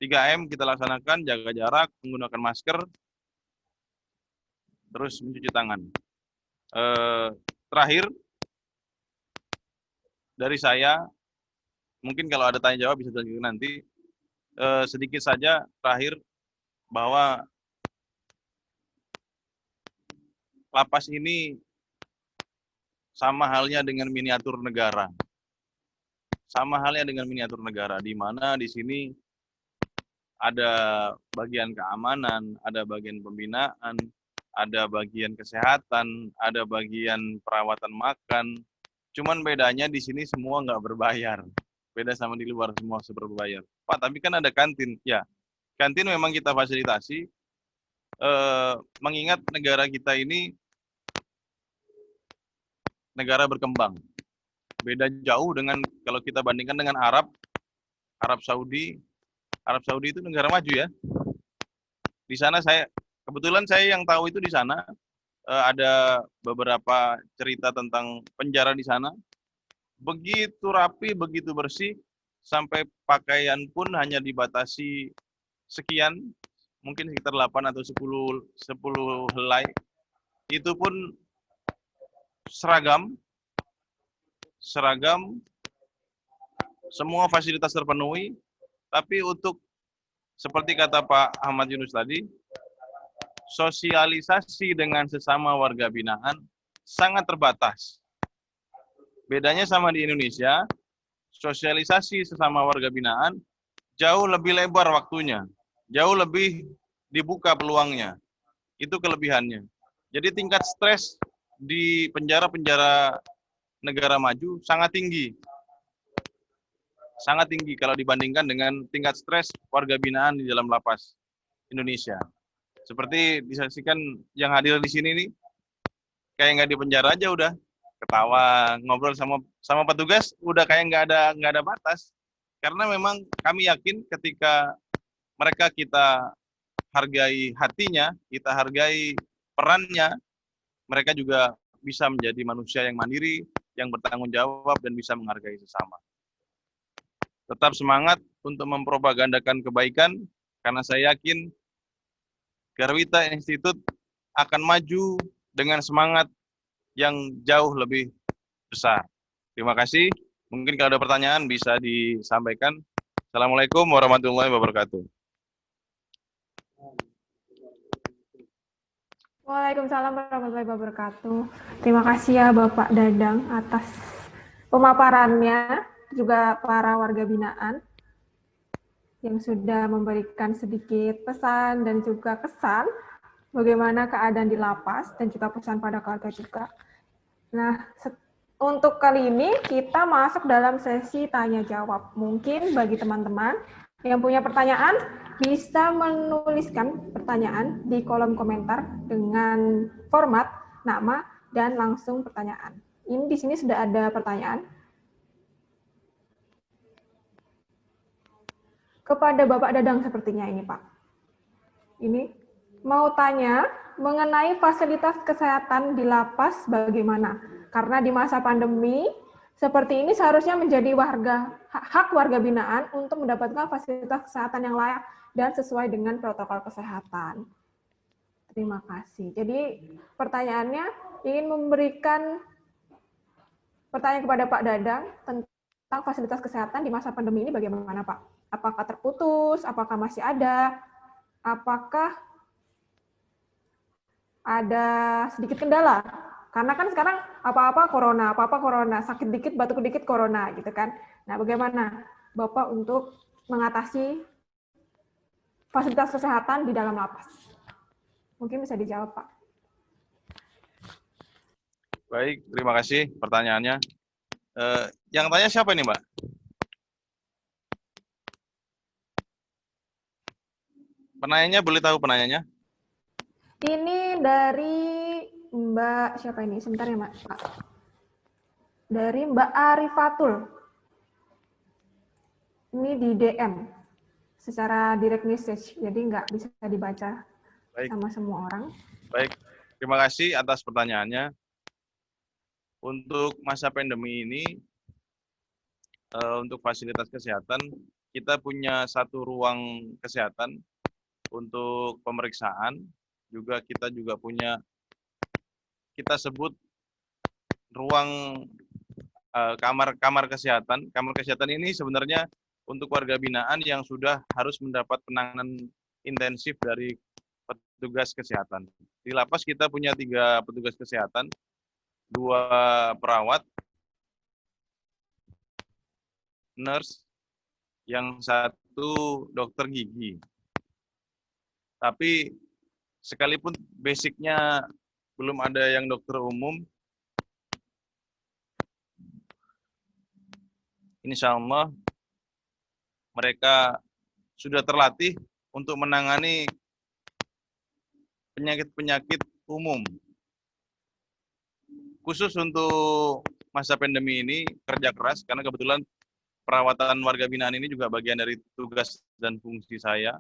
3M kita laksanakan, jaga jarak, menggunakan masker, terus mencuci tangan. Terakhir, dari saya, mungkin kalau ada tanya jawab bisa dilanjutkan nanti, sedikit saja terakhir, bahwa lapas ini sama halnya dengan miniatur negara. Sama halnya dengan miniatur negara, di mana di sini ada bagian keamanan, ada bagian pembinaan, ada bagian kesehatan, ada bagian perawatan makan. Cuman bedanya di sini semua nggak berbayar. Beda sama di luar, semua berbayar. Pak, tapi kan ada kantin. Ya, kantin memang kita fasilitasi. Mengingat negara kita ini negara berkembang. Beda jauh dengan kalau kita bandingkan dengan Arab Saudi. Arab Saudi itu negara maju ya. Di sana kebetulan saya yang tahu itu di sana ada beberapa cerita tentang penjara di sana. Begitu rapi, begitu bersih, sampai pakaian pun hanya dibatasi sekian, mungkin sekitar 8 atau 10 helai. Itu pun seragam, semua fasilitas terpenuhi, tapi untuk seperti kata Pak Ahmad Yunus tadi, sosialisasi dengan sesama warga binaan sangat terbatas. Bedanya sama di Indonesia, sosialisasi sesama warga binaan jauh lebih lebar waktunya, jauh lebih dibuka peluangnya. Itu kelebihannya. Jadi tingkat stres di penjara-penjara negara maju sangat tinggi. Sangat tinggi kalau dibandingkan dengan tingkat stres warga binaan di dalam lapas Indonesia. Seperti disaksikan yang hadir di sini nih, kayak nggak di penjara aja udah ketawa, ngobrol sama petugas, udah kayak nggak ada batas. Karena memang kami yakin ketika mereka kita hargai hatinya, kita hargai perannya, mereka juga bisa menjadi manusia yang mandiri, yang bertanggung jawab, dan bisa menghargai sesama. Tetap semangat untuk mempropagandakan kebaikan, karena saya yakin Garwita Institute akan maju dengan semangat yang jauh lebih besar. Terima kasih. Mungkin kalau ada pertanyaan bisa disampaikan. Assalamualaikum warahmatullahi wabarakatuh. Waalaikumsalam warahmatullahi wabarakatuh. Terima kasih ya Bapak Dadang atas pemaparannya, juga para warga binaan. yang sudah memberikan sedikit pesan dan juga kesan bagaimana keadaan di lapas dan juga pesan pada keluarga juga. Nah, untuk kali ini kita masuk dalam sesi tanya jawab. Mungkin bagi teman-teman yang punya pertanyaan bisa menuliskan pertanyaan di kolom komentar dengan format nama dan langsung pertanyaan. Ini di sini sudah ada pertanyaan. Kepada Bapak Dadang sepertinya ini, Pak. Ini mau tanya mengenai fasilitas kesehatan di lapas bagaimana? Karena di masa pandemi seperti ini seharusnya menjadi hak warga binaan untuk mendapatkan fasilitas kesehatan yang layak dan sesuai dengan protokol kesehatan. Terima kasih. Jadi pertanyaannya ingin memberikan pertanyaan kepada Pak Dadang tentang fasilitas kesehatan di masa pandemi ini bagaimana, Pak? Apakah terputus? Apakah masih ada? Apakah ada sedikit kendala? Karena kan sekarang apa-apa corona, sakit dikit, batuk dikit corona, gitu kan. Nah, bagaimana Bapak untuk mengatasi fasilitas kesehatan di dalam lapas? Mungkin bisa dijawab, Pak. Baik, terima kasih pertanyaannya. Yang tanya siapa ini, Mbak? Penanyanya boleh tahu penanyanya? Ini dari Mbak, siapa ini? Sebentar ya, Mbak. Dari Mbak Arifatul. Ini di DM. Secara direct message, jadi nggak bisa dibaca sama semua orang. Baik, terima kasih atas pertanyaannya. Untuk masa pandemi ini, untuk fasilitas kesehatan, kita punya satu ruang kesehatan untuk pemeriksaan, kita juga punya, kita sebut ruang kamar kesehatan. Kamar kesehatan ini sebenarnya untuk warga binaan yang sudah harus mendapat penanganan intensif dari petugas kesehatan. Di lapas kita punya 3 petugas kesehatan, 2 perawat, nurse, yang 1 dokter gigi. Tapi sekalipun basicnya belum ada yang dokter umum, insya Allah mereka sudah terlatih untuk menangani penyakit-penyakit umum. Khusus untuk masa pandemi ini kerja keras, karena kebetulan perawatan warga binaan ini juga bagian dari tugas dan fungsi saya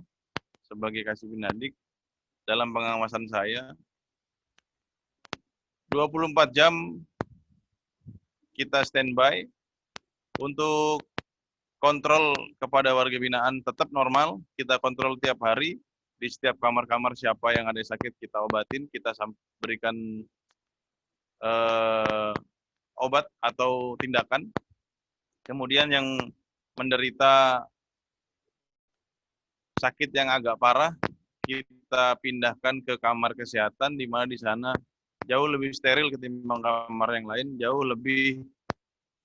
sebagai Kasibinadik dalam pengawasan saya. 24 jam kita standby untuk kontrol kepada warga binaan tetap normal. Kita kontrol tiap hari di setiap kamar-kamar, siapa yang ada sakit kita obatin, kita berikan obat atau tindakan. Kemudian yang menderita sakit yang agak parah, kita pindahkan ke kamar kesehatan, di mana di sana jauh lebih steril ketimbang kamar yang lain, jauh lebih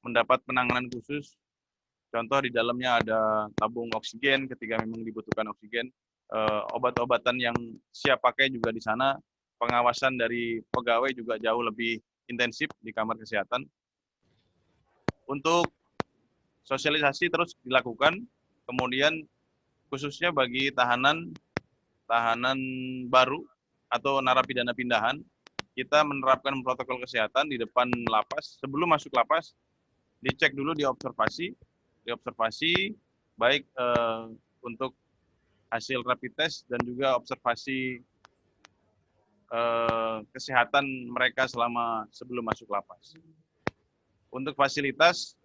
mendapat penanganan khusus. Contoh di dalamnya ada tabung oksigen ketika memang dibutuhkan oksigen, obat-obatan yang siap pakai juga di sana, pengawasan dari pegawai juga jauh lebih intensif di kamar kesehatan. Untuk sosialisasi terus dilakukan, kemudian khususnya bagi tahanan baru atau narapidana pindahan, kita menerapkan protokol kesehatan di depan lapas. Sebelum masuk lapas, dicek dulu, diobservasi baik untuk hasil rapid test dan juga observasi kesehatan mereka sebelum masuk lapas. Untuk fasilitas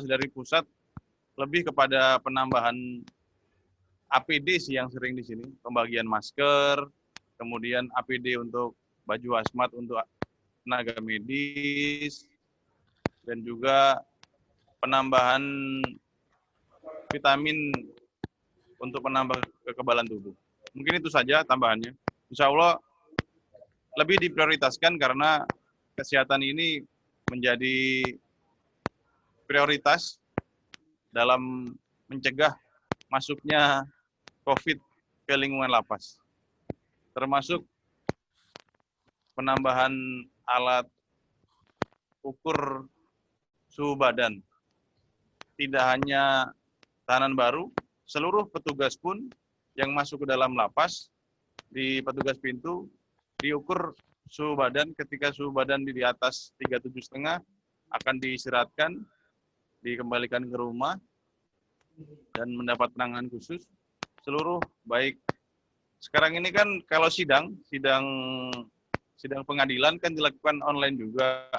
dari pusat lebih kepada penambahan APD sih yang sering di sini, pembagian masker, kemudian APD untuk baju hazmat untuk tenaga medis, dan juga penambahan vitamin untuk penambah kekebalan tubuh. Mungkin itu saja tambahannya. Insya Allah lebih diprioritaskan karena kesehatan ini menjadi prioritas dalam mencegah masuknya COVID ke lingkungan lapas. Termasuk penambahan alat ukur suhu badan. Tidak hanya tahanan baru, seluruh petugas pun yang masuk ke dalam lapas, di petugas pintu, diukur suhu badan. Ketika suhu badan di atas 37,5 akan diistirahatkan, dikembalikan ke rumah, dan mendapat penanganan khusus. Seluruh baik, sekarang ini kan kalau sidang pengadilan kan dilakukan online juga.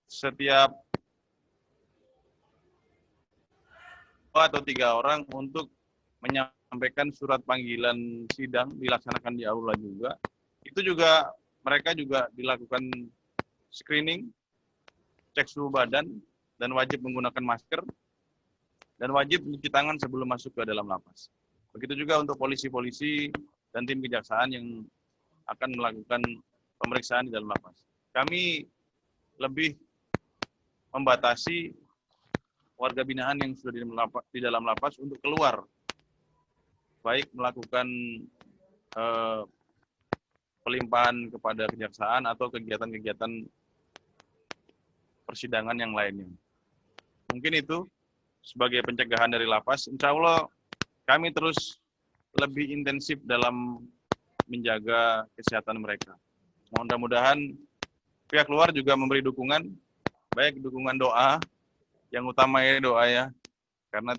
Setiap 2 atau 3 orang untuk menyampaikan surat panggilan sidang dilaksanakan di aula juga. Itu juga mereka juga dilakukan screening, cek suhu badan, dan wajib menggunakan masker, dan wajib mencuci tangan sebelum masuk ke dalam lapas. Begitu juga untuk polisi-polisi dan tim kejaksaan yang akan melakukan pemeriksaan di dalam lapas. Kami lebih membatasi warga binaan yang sudah di dalam lapas untuk keluar, baik melakukan pelimpahan kepada kejaksaan atau kegiatan-kegiatan persidangan yang lainnya. Mungkin itu sebagai pencegahan dari lapas. Insya Allah kami terus lebih intensif dalam menjaga kesehatan mereka. Mudah-mudahan pihak luar juga memberi dukungan, baik dukungan doa, yang utama ya doa ya, karena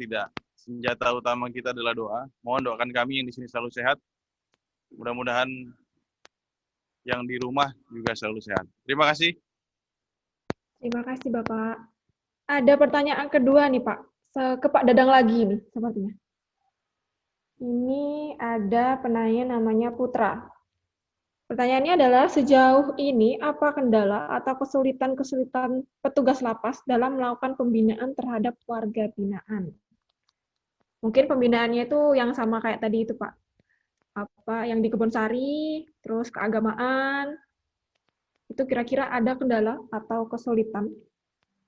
senjata utama kita adalah doa. Mohon doakan kami yang di sini selalu sehat. Mudah-mudahan yang di rumah juga selalu sehat. Terima kasih. Terima kasih Bapak. Ada pertanyaan kedua nih Pak, ke Pak Dadang lagi nih sepertinya. Ini ada penanya namanya Putra. Pertanyaannya adalah, sejauh ini apa kendala atau kesulitan-kesulitan petugas lapas dalam melakukan pembinaan terhadap warga binaan? Mungkin pembinaannya itu yang sama kayak tadi itu Pak. Apa yang di Kebonsari, terus keagamaan, itu kira-kira ada kendala atau kesulitan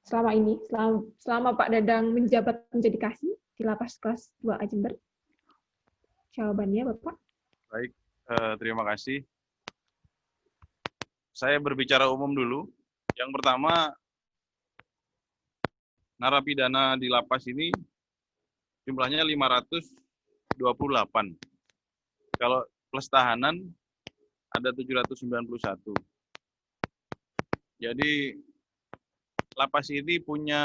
selama ini, selama Pak Dadang menjabat menjadi kasih di lapas kelas 2A Jember? Jawabannya Bapak. Baik, terima kasih. Saya berbicara umum dulu. Yang pertama, narapidana di lapas ini jumlahnya 528. Kalau plus tahanan ada 791. Jadi lapas ini punya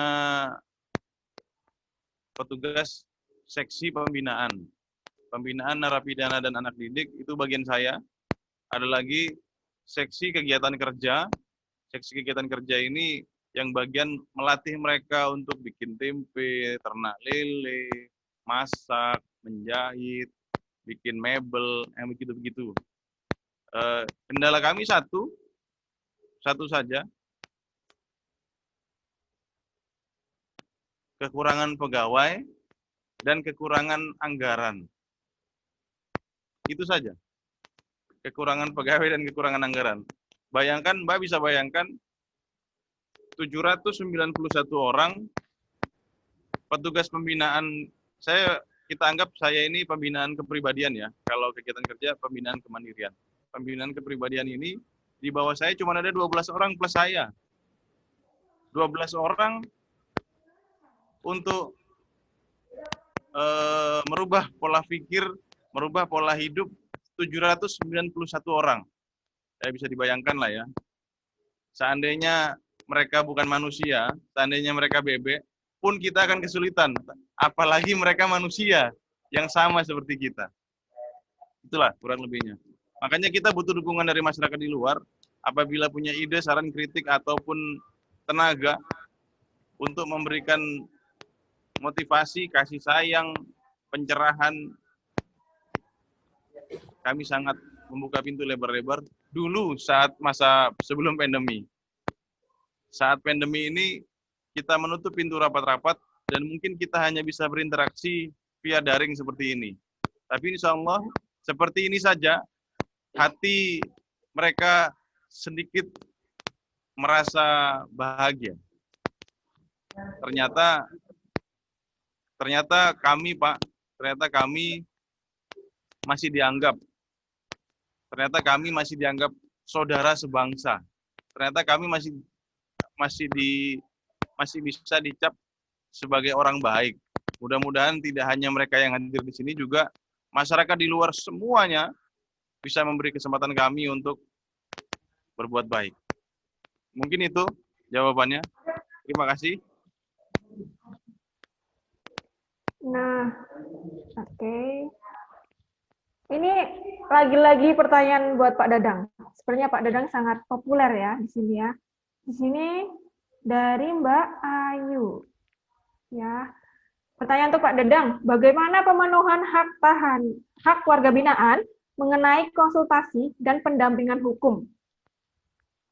petugas seksi pembinaan. Pembinaan narapidana dan anak didik itu bagian saya. Ada lagi seksi kegiatan kerja. Seksi kegiatan kerja ini yang bagian melatih mereka untuk bikin tempe, ternak lele, masak, menjahit, bikin mebel, yang begitu-begitu. Kendala kami satu saja, kekurangan pegawai dan kekurangan anggaran. Itu saja, kekurangan pegawai dan kekurangan anggaran. Bayangkan, Mbak bisa bayangkan, 791 orang petugas pembinaan. Kita anggap saya ini pembinaan kepribadian ya. Kalau kegiatan kerja, pembinaan kemandirian. Pembinaan kepribadian ini, di bawah saya cuma ada 12 orang plus saya. 12 orang untuk merubah pola pikir, merubah pola hidup 791 orang. Ya, bisa dibayangkan lah ya. Seandainya mereka bukan manusia, seandainya mereka bebek, pun kita akan kesulitan. Apalagi mereka manusia yang sama seperti kita. Itulah kurang lebihnya. Makanya kita butuh dukungan dari masyarakat di luar. Apabila punya ide, saran, kritik, ataupun tenaga untuk memberikan motivasi, kasih sayang, pencerahan, kami sangat membuka pintu lebar-lebar dulu saat masa sebelum pandemi. Saat pandemi ini kita menutup pintu rapat-rapat dan mungkin kita hanya bisa berinteraksi via daring seperti ini. Tapi insya Allah seperti ini saja, hati mereka sedikit merasa bahagia. Ternyata ternyata kami, Pak, ternyata kami masih dianggap saudara sebangsa. Ternyata kami masih bisa dicap sebagai orang baik. Mudah-mudahan tidak hanya mereka yang hadir di sini, juga masyarakat di luar semuanya bisa memberi kesempatan kami untuk berbuat baik. Mungkin itu jawabannya. Terima kasih. Nah, oke. Ini lagi-lagi pertanyaan buat Pak Dadang. Sepertinya Pak Dadang sangat populer ya di sini ya. Di sini dari Mbak Ayu. Ya. Pertanyaan untuk Pak Dadang, bagaimana pemenuhan hak warga binaan mengenai konsultasi dan pendampingan hukum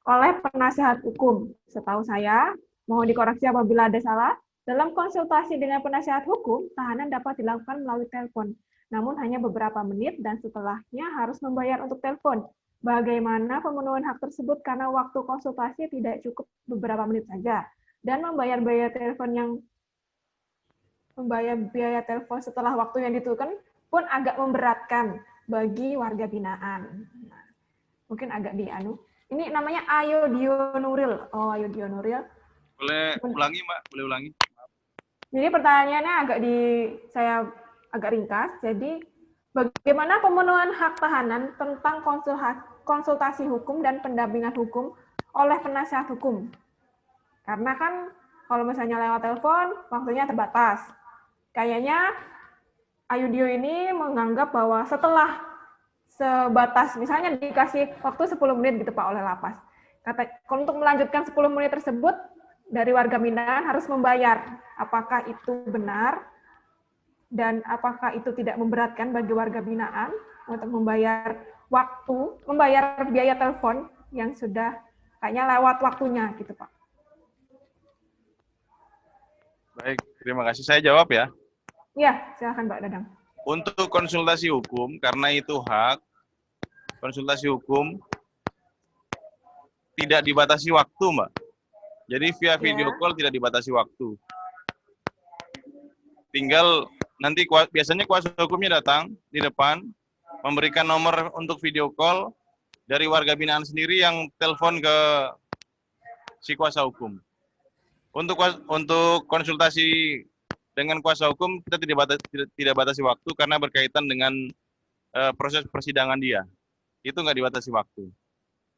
oleh penasihat hukum? Setahu saya, mohon dikoreksi apabila ada salah, dalam konsultasi dengan penasihat hukum, tahanan dapat dilakukan melalui telepon, namun hanya beberapa menit dan setelahnya harus membayar untuk telepon. Bagaimana pemenuhan hak tersebut karena waktu konsultasi tidak cukup beberapa menit saja, dan membayar biaya setelah waktu yang ditentukan pun agak memberatkan bagi warga binaan. Nah, mungkin agak ini namanya Ayo Dionuril. Oh, Ayo Dionuril. Boleh ulangi, Mbak? Boleh ulangi? Jadi pertanyaannya saya agak ringkas. Jadi, bagaimana pemenuhan hak tahanan tentang konsultasi hukum dan pendampingan hukum oleh penasihat hukum? Karena kan kalau misalnya lewat telepon, waktunya terbatas. Kayaknya Ayudio ini menganggap bahwa setelah sebatas, misalnya dikasih waktu 10 menit gitu Pak oleh lapas. Kalau untuk melanjutkan 10 menit tersebut, dari warga binaan harus membayar. Apakah itu benar? Dan apakah itu tidak memberatkan bagi warga binaan untuk membayar biaya telepon yang sudah kayaknya lewat waktunya gitu Pak? Baik, terima kasih. Saya jawab ya. Iya, silakan Pak Dadang. Untuk konsultasi hukum, karena itu hak, konsultasi hukum tidak dibatasi waktu, Mbak. Jadi via video call tidak dibatasi waktu. Tinggal nanti biasanya kuasa hukumnya datang di depan, memberikan nomor untuk video call dari warga binaan sendiri yang telepon ke si kuasa hukum. Untuk konsultasi dengan kuasa hukum kita tidak batasi waktu karena berkaitan dengan proses persidangan dia. Itu nggak dibatasi waktu.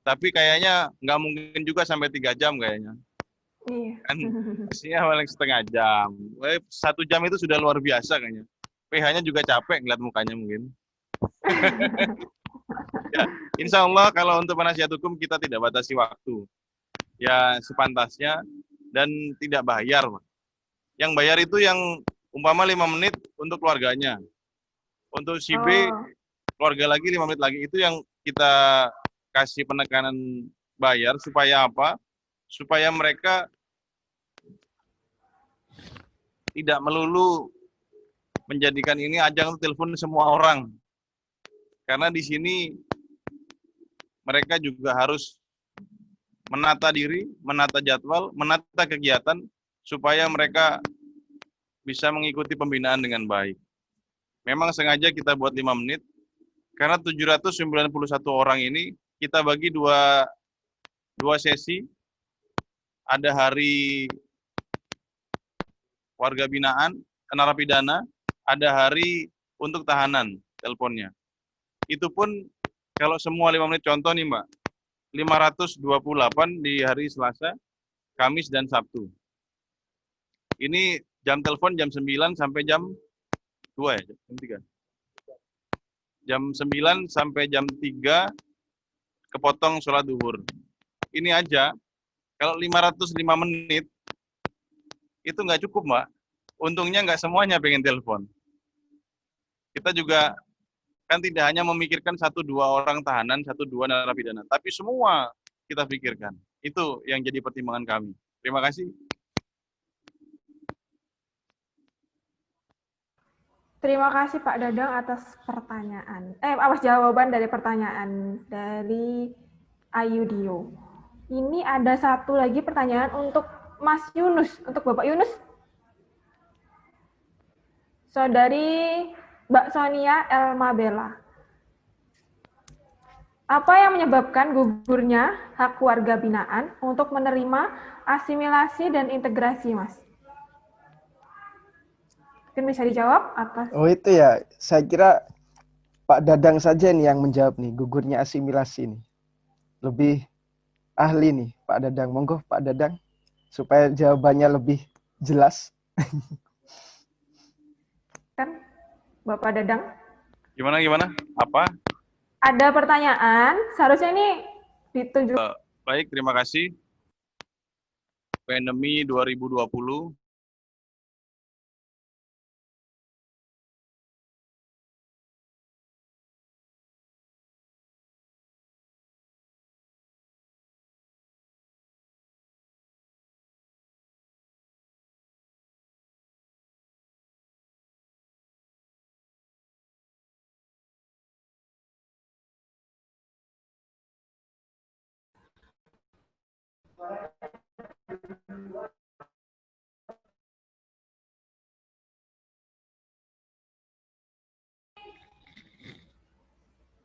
Tapi kayaknya nggak mungkin juga sampai 3 jam kayaknya. Kan pastinya paling setengah jam. 1 jam itu sudah luar biasa kayaknya. PH-nya juga capek ngeliat mukanya mungkin. Ya, insya Allah kalau untuk penasihat hukum kita tidak batasi waktu. Ya sepantasnya dan tidak bayar, Pak. Yang bayar itu yang umpama 5 menit untuk keluarganya. Untuk si B, keluarga lagi 5 menit lagi. Itu yang kita kasih penekanan bayar supaya apa? Supaya mereka tidak melulu menjadikan ini ajang telepon semua orang. Karena di sini mereka juga harus menata diri, menata jadwal, menata kegiatan supaya mereka bisa mengikuti pembinaan dengan baik. Memang sengaja kita buat 5 menit, karena 791 orang ini kita bagi dua sesi. Ada hari warga binaan, narapidana, ada hari untuk tahanan teleponnya. Itu pun kalau semua 5 menit, contoh nih Mbak, 528 di hari Selasa, Kamis, dan Sabtu. Ini jam telepon jam 9 sampai jam 2 ya, jam 3. Jam 9 sampai jam 3 kepotong sholat duhur. Ini aja, kalau 505 menit, itu nggak cukup, Mbak. Untungnya nggak semuanya pengen telepon. Kita juga kan tidak hanya memikirkan 1-2 orang tahanan, 1-2 narapidana, tapi semua kita pikirkan. Itu yang jadi pertimbangan kami. Terima kasih. Terima kasih Pak Dadang atas atas jawaban dari pertanyaan dari Ayudio. Ini ada satu lagi pertanyaan untuk Mas Yunus, untuk Bapak Yunus. Saudari Mbak Sonia Elmabella. Apa yang menyebabkan gugurnya hak warga binaan untuk menerima asimilasi dan integrasi, Mas? Mungkin bisa dijawab atas. Oh itu ya, saya kira Pak Dadang saja nih yang menjawab nih, gugurnya asimilasi nih. Lebih ahli nih Pak Dadang. Monggo Pak Dadang, supaya jawabannya lebih jelas. Kan, Bapak Dadang? Gimana? Apa? Ada pertanyaan, seharusnya ini ditunjuk. Baik, terima kasih. Pandemi 2020.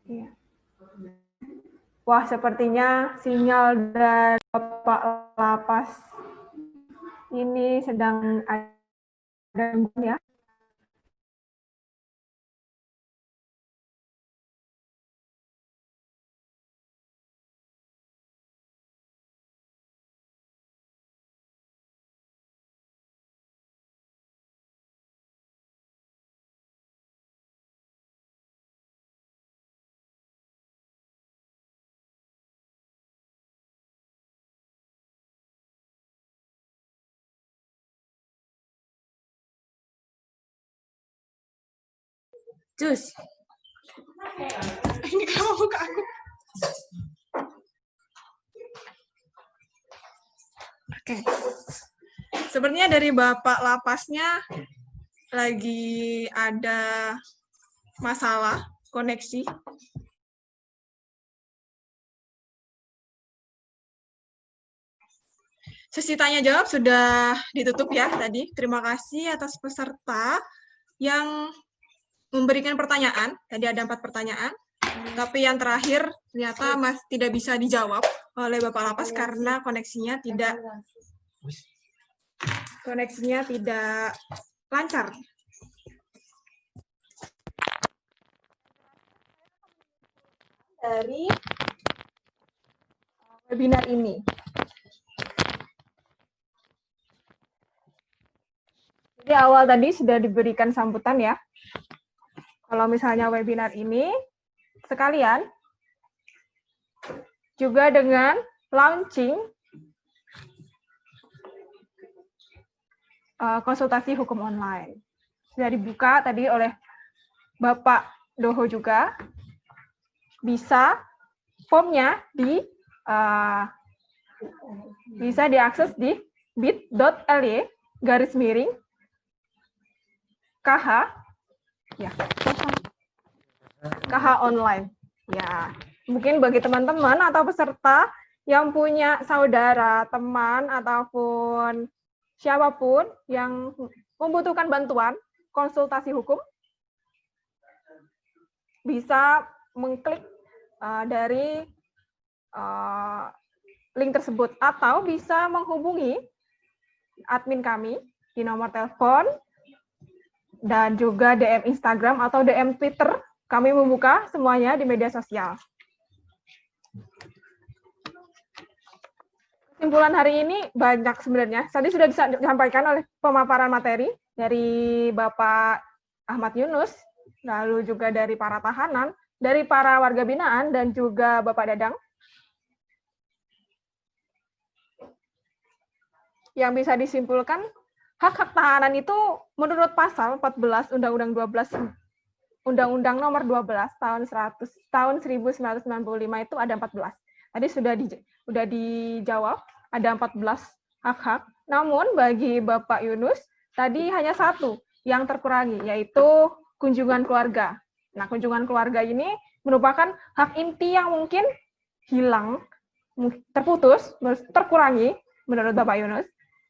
Iya. Wah, sepertinya sinyal dari Bapak Lapas ini sedang ada gangguan ya. Jus. Ini kamu buka aku. Oke. Sepertinya dari Bapak Lapasnya lagi ada masalah koneksi. Sesi tanya jawab sudah ditutup ya tadi. Terima kasih atas peserta yang memberikan pertanyaan. Tadi ada 4 pertanyaan. Tapi yang terakhir ternyata tidak bisa dijawab oleh Bapak Lapas karena koneksinya tidak lancar. Dari webinar ini. Jadi awal tadi sudah diberikan sambutan ya. Kalau misalnya webinar ini sekalian juga dengan launching konsultasi hukum online. Sudah dibuka tadi oleh Bapak Doho juga. Bisa formnya bisa diakses di bit.ly/KH ya, KH online. Ya, mungkin bagi teman-teman atau peserta yang punya saudara, teman, ataupun siapapun yang membutuhkan bantuan konsultasi hukum, bisa mengklik dari link tersebut atau bisa menghubungi admin kami di nomor telepon dan juga DM Instagram atau DM Twitter. Kami membuka semuanya di media sosial. Kesimpulan hari ini banyak sebenarnya. Tadi sudah disampaikan oleh pemaparan materi dari Bapak Ahmad Yunus, lalu juga dari para tahanan, dari para warga binaan, dan juga Bapak Dadang. Yang bisa disimpulkan, hak-hak tahanan itu menurut pasal 14 Undang-Undang 12 Undang-Undang Nomor 12 tahun 1995 itu ada 14. Tadi sudah dijawab, ada 14 hak-hak. Namun bagi Bapak Yunus tadi hanya 1 yang terkurangi, yaitu kunjungan keluarga. Nah, kunjungan keluarga ini merupakan hak inti yang mungkin hilang, terputus, terkurangi menurut Bapak Yunus.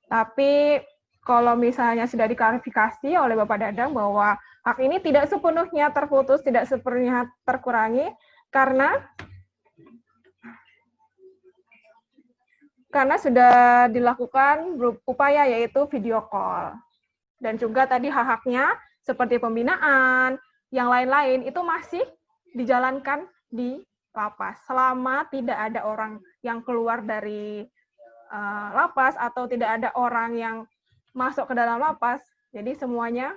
Tapi kalau misalnya sudah diklarifikasi oleh Bapak Dadang bahwa hak ini tidak sepenuhnya terputus, tidak sepenuhnya terkurangi, karena sudah dilakukan upaya yaitu video call. Dan juga tadi hak-haknya seperti pembinaan, yang lain-lain itu masih dijalankan di lapas selama tidak ada orang yang keluar dari lapas atau tidak ada orang yang masuk ke dalam lapas. Jadi semuanya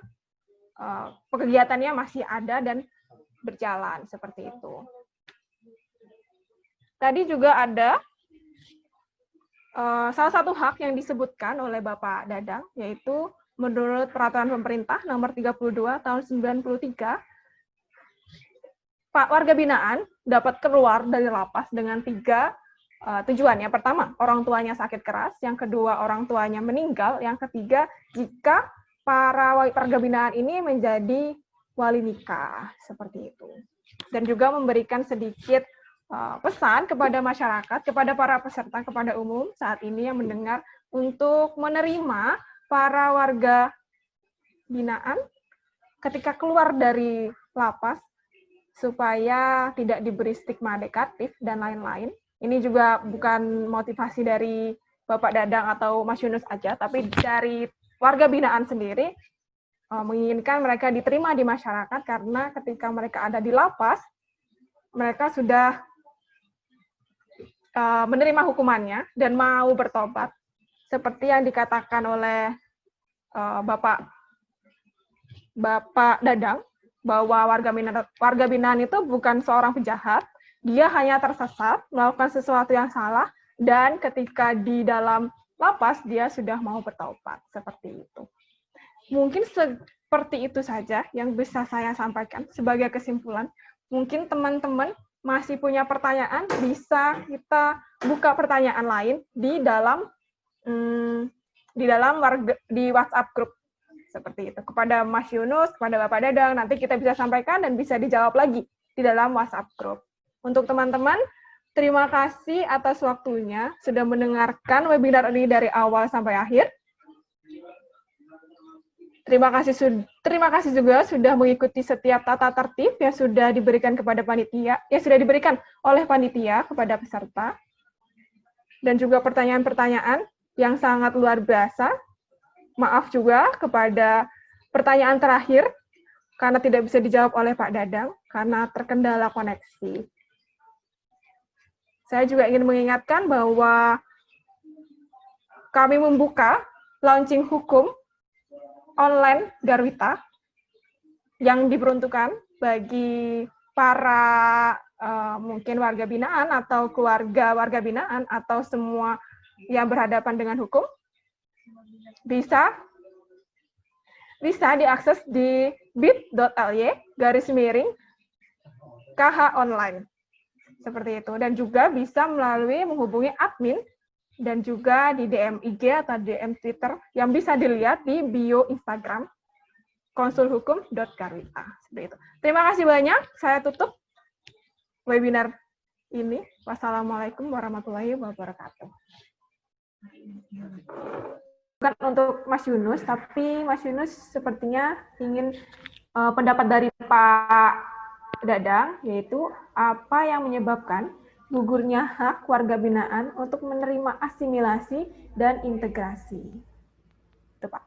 kegiatannya masih ada dan berjalan seperti itu. Tadi juga ada salah satu hak yang disebutkan oleh Bapak Dadang, yaitu menurut Peraturan Pemerintah Nomor 32 Tahun 93, Pak warga binaan dapat keluar dari lapas dengan 3 tujuan. Yang pertama, orang tuanya sakit keras. Yang kedua, orang tuanya meninggal. Yang ketiga, jika para warga binaan ini menjadi wali nikah. Seperti itu. Dan juga memberikan sedikit pesan kepada masyarakat, kepada para peserta, kepada umum saat ini yang mendengar untuk menerima para warga binaan ketika keluar dari lapas supaya tidak diberi stigma negatif dan lain-lain. Ini juga bukan motivasi dari Bapak Dadang atau Mas Yunus aja, tapi dari warga binaan sendiri menginginkan mereka diterima di masyarakat karena ketika mereka ada di lapas, mereka sudah menerima hukumannya dan mau bertobat. Seperti yang dikatakan oleh Bapak Dadang, bahwa warga binaan itu bukan seorang penjahat, dia hanya tersesat, melakukan sesuatu yang salah, dan ketika di dalam lapas, dia sudah mau bertobat. Seperti itu. Mungkin seperti itu saja yang bisa saya sampaikan sebagai kesimpulan. Mungkin teman-teman masih punya pertanyaan, bisa kita buka pertanyaan lain di dalam di WhatsApp grup seperti itu kepada Mas Yunus, kepada Bapak Dadang, nanti kita bisa sampaikan dan bisa dijawab lagi di dalam WhatsApp grup. Untuk teman-teman, terima kasih atas waktunya sudah mendengarkan webinar ini dari awal sampai akhir. Terima kasih juga sudah mengikuti setiap tata tertib yang sudah diberikan kepada panitia, yang sudah diberikan oleh panitia kepada peserta, dan juga pertanyaan-pertanyaan yang sangat luar biasa. Maaf juga kepada pertanyaan terakhir, karena tidak bisa dijawab oleh Pak Dadang, karena terkendala koneksi. Saya juga ingin mengingatkan bahwa kami membuka launching hukum online Garwita yang diperuntukkan bagi para mungkin warga binaan atau keluarga warga binaan atau semua yang berhadapan dengan hukum. Bisa diakses di bit.ly/KH online. Seperti itu. Dan juga bisa melalui menghubungi admin dan juga di DM IG atau DM Twitter yang bisa dilihat di bio Instagram konsulhukum.garwita. Seperti itu. Terima kasih banyak. Saya tutup webinar ini. Wassalamualaikum warahmatullahi wabarakatuh. Bukan untuk Mas Yunus, tapi Mas Yunus sepertinya ingin pendapat dari Pak Dadang, yaitu apa yang menyebabkan gugurnya hak warga binaan untuk menerima asimilasi dan integrasi. Itu Pak.